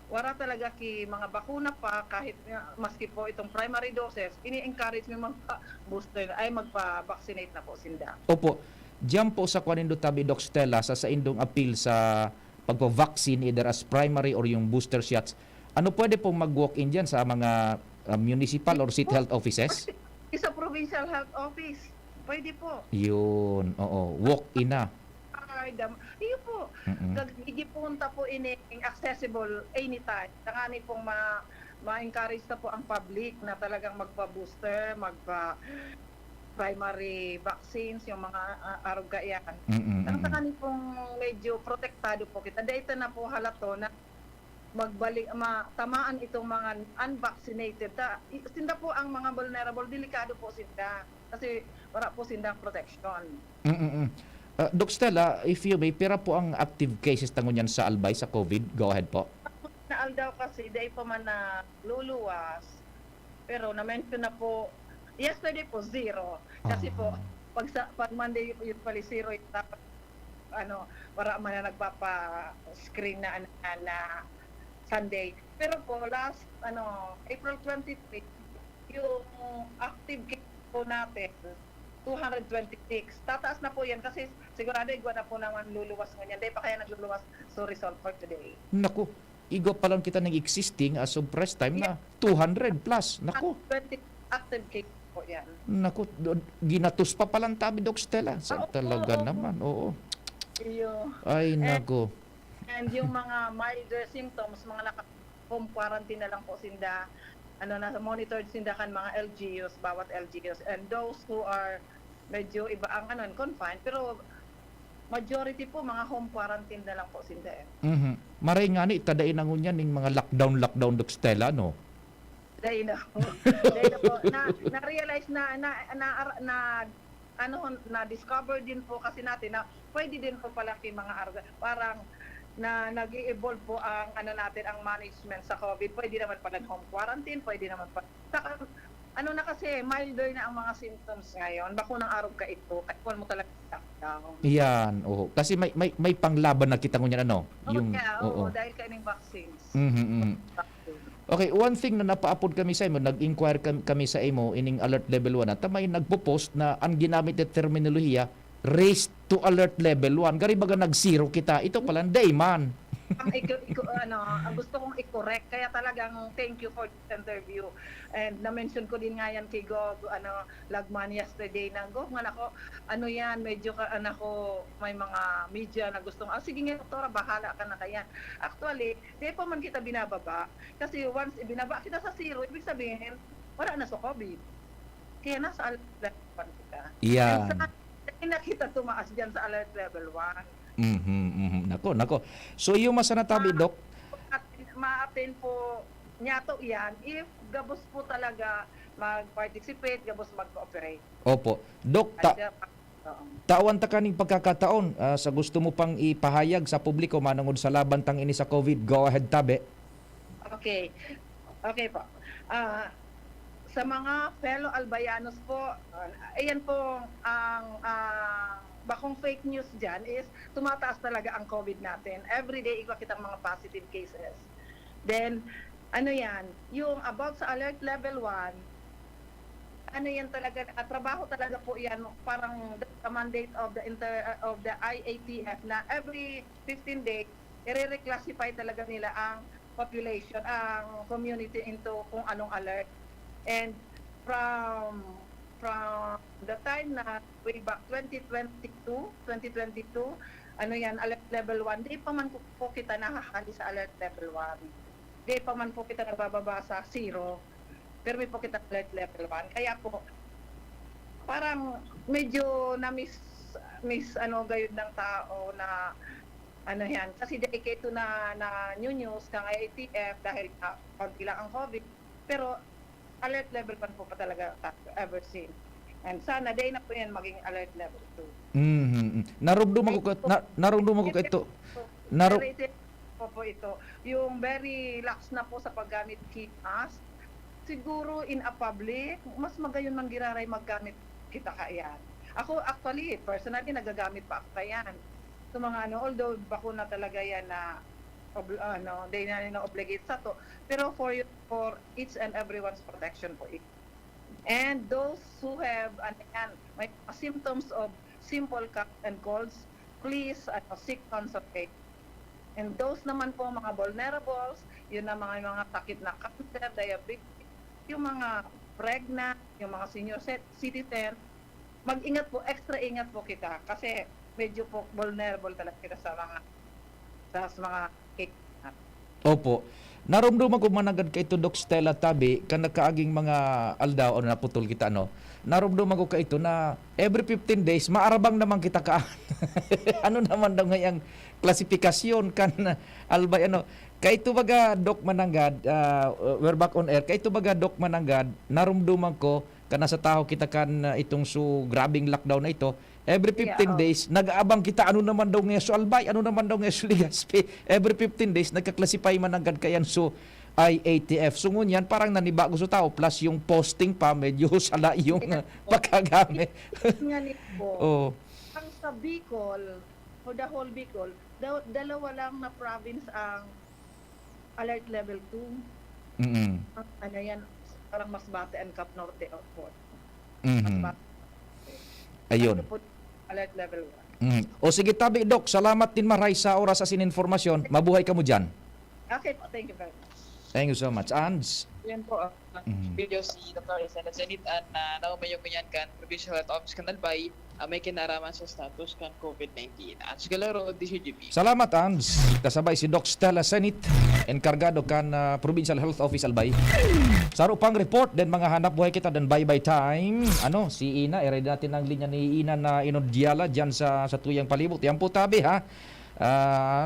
wala talaga mga bakuna pa, kahit maski po itong primary doses, ini-encourage ng magpa-booster ay magpa-vaccinate na po sinda. Opo. Diyan po sa kwanindo, tabi Doc Stella, sa indong appeal sa pagpa-vaccine either as primary or yung booster shots, ano pwede pong mag-walk-in dyan sa mga municipal or city health offices? Sa provincial health office, pwede po. Yun, oo. Walk-in na. Iyo po. Gigipunta po accessible anytime. Takani pong ma-encourage na po ang public na talagang magpa-booster, magpa-primary vaccines, yung mga aruga yan. Takani pong medyo protektado po kita. Dahil na po halato na tamaan itong mga unvaccinated. Sinda po ang mga vulnerable, delikado po sinda. Kasi wala po sindang protection. Doc Stella, if you may, pira po ang active cases tangon yan sa Albay sa COVID. Go ahead po. Naal daw kasi, dahil pa man na luluwas. Pero na-mention na po, yesterday po, 0. Kasi po, pag Monday yung pali 0, dapat, para man na nagpapa-screen na Sunday. Pero po, last, April 23, yung active case po natin, 226. Tataas na po yan kasi sigurado igwa na po naman luluwas ngayon. Dahil pa kaya nagluluwas, so result for today. Naku, igwa pa lang kita ng existing as of press time na 200 plus. Naku. 20 active case po yan. Naku, ginatus pa palang tabi Doc Stella. Talaga naman, oo. Ay, naku. And yung mga milder symptoms, mga naka-home quarantine na lang po sinda, monitored sindakan mga LGUs, bawat LGUs. And those who are medyo iba ang confined, pero majority po mga home quarantine na lang po sinda. Maray nga ni, tadain ang unyan ng mga lockdown, Doc Stella, no? Dahil na po. Na-realize na-discover din po kasi natin na pwede din po pala mga parang na nag-evolve po ang natin ang management sa COVID. Pwede naman pala home quarantine, pwede naman pa. Na kasi milder na ang mga symptoms ngayon. Bakunang araw ka ito, kahit mo talaga lockdown. Yan, oo. Kasi may panglaban na kita ngunyan dahil kaining vaccines. Okay, one thing na napaapod kami sa imo, nag-inquire kami sa imo ining alert level 1 at may nagpo-post na ang ginamit na terminolohiya raised to alert level 1. Gari baga nag-zero kita. Ito pala, day man. Gusto kong i-correct. Kaya talagang thank you for this interview. And na-mention ko din nga yan kay Gog, Lagman yesterday na, Gog, medyo may mga media na gustong, sige nga, doktora, bahala ka na kaya. Actually, di pa man kita binababa. Kasi once ibinaba kita sa 0, ibig sabihin, wala na sa COVID. Kaya nasa alert level 1 kita. Yan. And nakita tumaas dyan sa alert level 1. Nako. So yung masanatabi, Dok? Ma-attend po niya to yan if gabos po talaga mag-participate, gabos mag-cooperate. Opo. Dok, tawan ta kaning pagkakataon sa gusto mo pang ipahayag sa publiko manungod sa laban tang ini sa COVID. Go ahead, Tabe. Okay po. Sa mga fellow Albayanos po, ayan po ang bakong fake news dyan is tumataas talaga ang COVID natin. Every day, iba kitang mga positive cases. Then, yung about sa alert level 1, talaga, trabaho talaga po yan, parang the mandate of the IATF na every 15 days, i-reclassify talaga nila ang population, ang community into kung anong alert. And from the time na way back 2022, alert level 1, di pa man po kita nakakali sa alert level 1. Di pa man po kita nagbababa sa 0. Pero may po kita alert level 1. Kaya po, parang medyo na-miss gayud ng tao na kasi dedicate na new news kang IATF dahil konti lang ang COVID. Pero alert level 1 po pa talaga ever seen. And sana day na po yan maging alert level 2. Narumdum ako ito. Po ito. Yung very lax na po sa paggamit kit mask. Siguro in a public, mas magayon man giraray maggamit kita kayan. Ako actually, personally, nagagamit pa ako kayan. So mga although bakuna talaga yan na they na obligate sa to. Pero for each and everyone's protection po it. And those who have may symptoms of simple cough and colds, please seek consultation. And those naman po mga vulnerables, yun na mga sakit na cancer, diabetes, yung mga pregnant, yung mga senior citizen, mag-ingat po, extra ingat po kita kasi medyo po vulnerable talaga kita sa mga case. Opo. Narumduman ko managad kay ito, Doc Stella Tabi, kan nakaaging mga aldaw o naputol kita, narumduman ko kay ito na every 15 days, maarabang naman kita ka. Ano naman daw ngayang klasifikasyon kan albay, kay ito baga, Doc Mananggad, we're back on air, kay ito baga, Doc Mananggad, narumduman ko, kana sa tao kita kan itong grabing lockdown na ito, every 15 days, nag-aabang kita, ano naman daw ngayon so Albay, ano naman daw ngayon so Legazpi. Every 15 days, nagkaklasify man agad kayan so IATF. So ngunyan, parang nanibago sa tao, plus yung posting pa, medyo sala yung pagkagamit. Oh. Ang sa Bicol, for the whole Bicol, dalawa lang na province ang alert level 2. Parang Masbate and Cap Norte o Port. Ayun. Alert level 1. O sige, Tabi, Doc, salamat din maray sa oras sa informasyon. Mabuhay ka mo dyan. Okay po, thank you very much. Thank you so much. Ans? Yan po, video si Dr. Estela Zenit at naumayong kanyan kan Provincial Health Office kan Albay, may kinaraman sa status kan COVID-19. At siguro, DCGP. Salamat, Ans. Kasabay si Doc Stella Zenit, enkargado kan Provincial Health Office Albay. Sa pang report, den mga hanap buhay kita, den bye-bye time. Si Ina, i-ready natin ang linya ni Ina na inodiala dyan sa tuyang palibot. Yan po, Tabi, ha?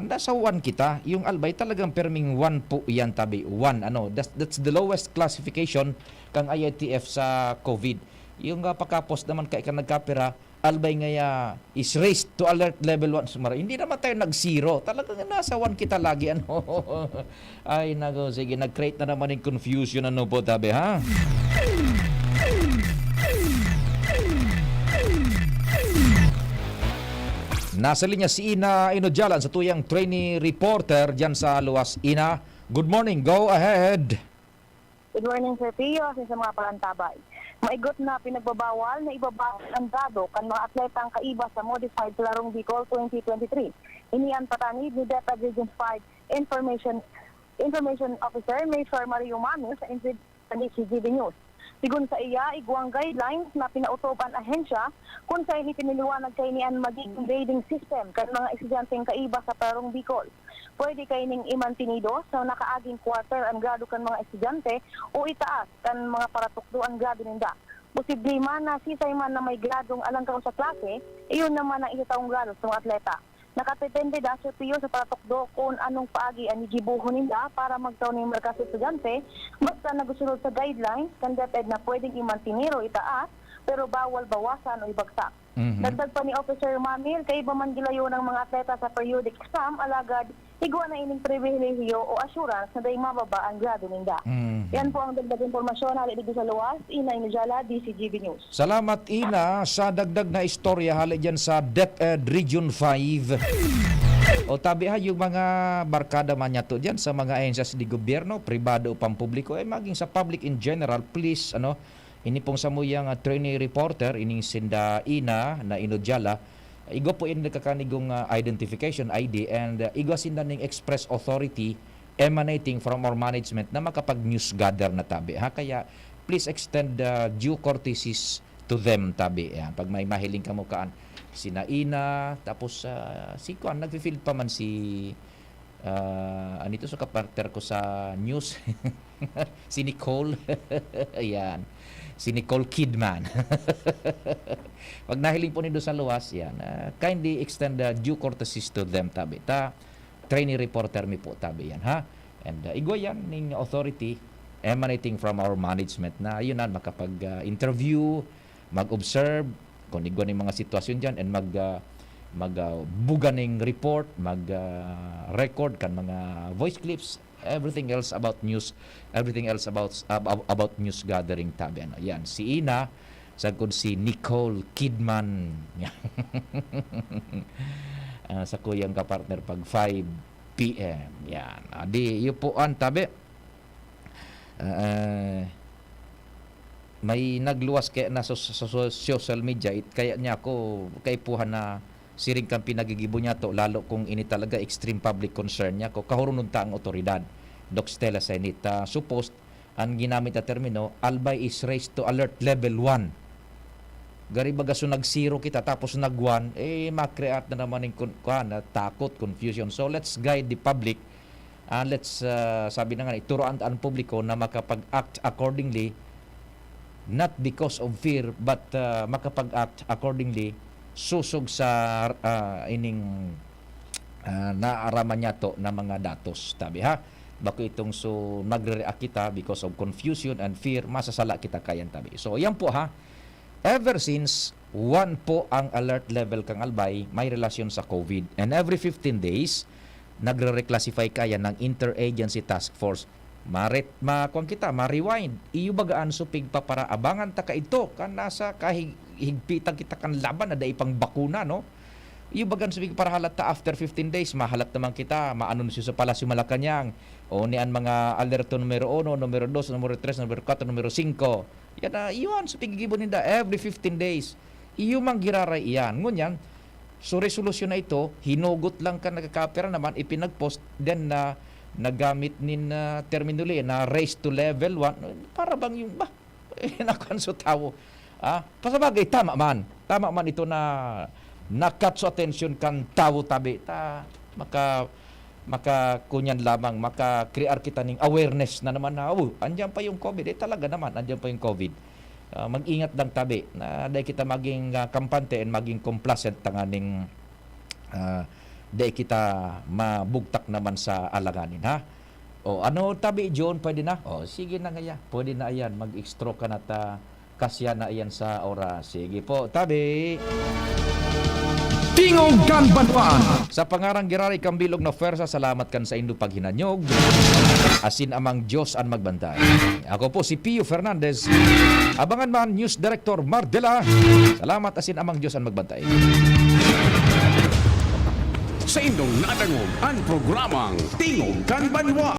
Nasa 1 kita. Yung Albay talagang perming 1 po yan, Tabi. 1. That's the lowest classification kang IATF sa COVID. Yung pagkapos naman kay ka nagkapira, Albay ngaya is raised to alert level 1. Sumara. Hindi naman tayo nag-0. Talagang nasa 1 kita lagi. Ay, sige, nag-create na naman yung confusion. Po, Tabi, ha? Nasa linya si Ina Inodjalan sa tuyang trainee reporter dyan sa Luwas. Ina, good morning. Go ahead. Good morning, Sir Pio, sa mga parantabay. Maigot na pinagbabawal na ibaba ang dado kan mga atletang kaiba sa Modified Larong Bicol 2023. Iniyan patanid ni DepEd Region 5 Information Officer Major Mario Mami sa DCGB News. Sigun sa iya, iguang guidelines na pinautoban ahensya kung sa piniliwanag kay niyan magiging grading system kan mga estudyanteng kaiba sa Larong Bicol. Pwede kay ning imantinido sa nakaaging quarter ang grado kan mga estudyante o itaas kan mga paratukdo ang grado ninda. Posible man na sisay man na may gradong alangkaw sa klase, iyon naman ang isataong grado sa mga atleta. Nakatitende da sa piyo sa paratukdo kung anong paagi ang gibuhon ninda para magtaw ng mga estudyante, basta nagusunod sa guidelines kan DepEd na pwedeng imantiniro itaas pero bawal bawasan o ibagsak. Dagdag pa ni Officer Mamil, kay iba man gilayo ng mga atleta sa periodic exam, alagad igwa na ining pribilehiyo o assurance na day mababa ang grado ninda. Yan po ang dagdag impormasyon hali dito sa luwas. Ina Inujala, DCGB News. Salamat, Ina, sa dagdag na istorya hali dyan sa DepEd Region 5. O tabi ha, yung mga barkada man niya to dyan sa mga ahensya di gobyerno, pribado o pampubliko, maging sa public in general, please, ini pong samuyang trainee reporter, ining sinda Ina na Inujala, igwa po in nagkakanigong identification ID and igwa sinda ning express authority emanating from our management na makapag-news gather na tabi. Ha? Kaya please extend due courtesies to them tabi. Pag may mahiling kamukaan, sina Ina, tapos si Kuan, nag-field pa man si anito sa kapartner ko sa news, si Nicole. Ayan. Si Nicole Kidman. Pag nahiling po nido sa luwas, yan, kindly extend due courtesies to them, tabi. Trainee reporter mi po, tabi yan, ha? And igwa yan ning authority emanating from our management na yun na makapag-interview, mag-observe, kung igwa ning mga sitwasyon dyan, and mag-buga ning report, mag-record kan mga voice clips, everything else about news, everything else about news gathering tabi. Yan, si Ina, sagod si Nicole Kidman. Sa kuyang kapartner pag 5 p.m. Yan. Di yupuan tabi. May nagluwas kaya na sa social media, kaya niya ako kaipuhan na siring kang pinagigibo niya to, lalo kung ini talaga extreme public concern niya ko kahurunod ta ang otoridad. Doc Stella Senit, supposed ang ginamit na termino, albay is raised to alert level 1. Gari baga so nag-0 kita tapos nag-1, makreate na naman yung takot, confusion. So let's guide the public, let's sabi na nga, ituroan ang publiko na makapag-act accordingly, not because of fear, but makapag-act accordingly susog sa ining naaraman niya to na mga datos, tabi ha. Bako itong so nagre-react kita because of confusion and fear, masasala kita kayan, tabi. So yan po ha, ever since 1 po ang alert level kang albay, may relasyon sa COVID, and every 15 days nagre-reclassify kaya ng Interagency Task Force. Kung kita ma-rewind, iyo bagaan supig pa para abangan ta ka ito kan nasa kahigpitan kita kan laban na dai pang bakuna, no? Iyo bagaan supig para halata after 15 days mahalat naman kita, maanunsyo sa Palasyo Malacañang o nian mga alerto numero 1, numero 2, numero 3, numero 4, numero 5. Yan na iyon supig gibon ninda every 15 days. Iyo mang giraray iyan. Ngunyan, so resolusyon na ito, hinugot lang ka nagkakapera naman, ipinag-post, then na nagamit nin terminuli na raise to level 1, para bang yung nakanso tao. Pasabagay, tama man ito na nakatso attention kan tao, tabi makakunyan lamang, maka-create kita ng awareness na naman na andyan pa yung COVID, talaga naman andyan pa yung COVID. Mag-ingat lang, tabi, na dahil kita maging kampante and maging complacent tanganing di kita mabugtak naman sa alanganin, ha? O ano, tabi, John, pwede na? O sige na ngaya, pwede na ayan, mag-extra ka na kasya na ayan sa oras. Sige po, tabi. Tingog kan Banwan. Sa pangarang girari kang bilog na fersa, salamat kan sa inyong paghinanyog. Asin amang Diyos ang magbantay. Ako po si Pio Fernandez. Abangan man News Director Mardela. Salamat, asin amang Diyos ang magbantay. Sa indong natangog ang programang Tingog kan Banwa.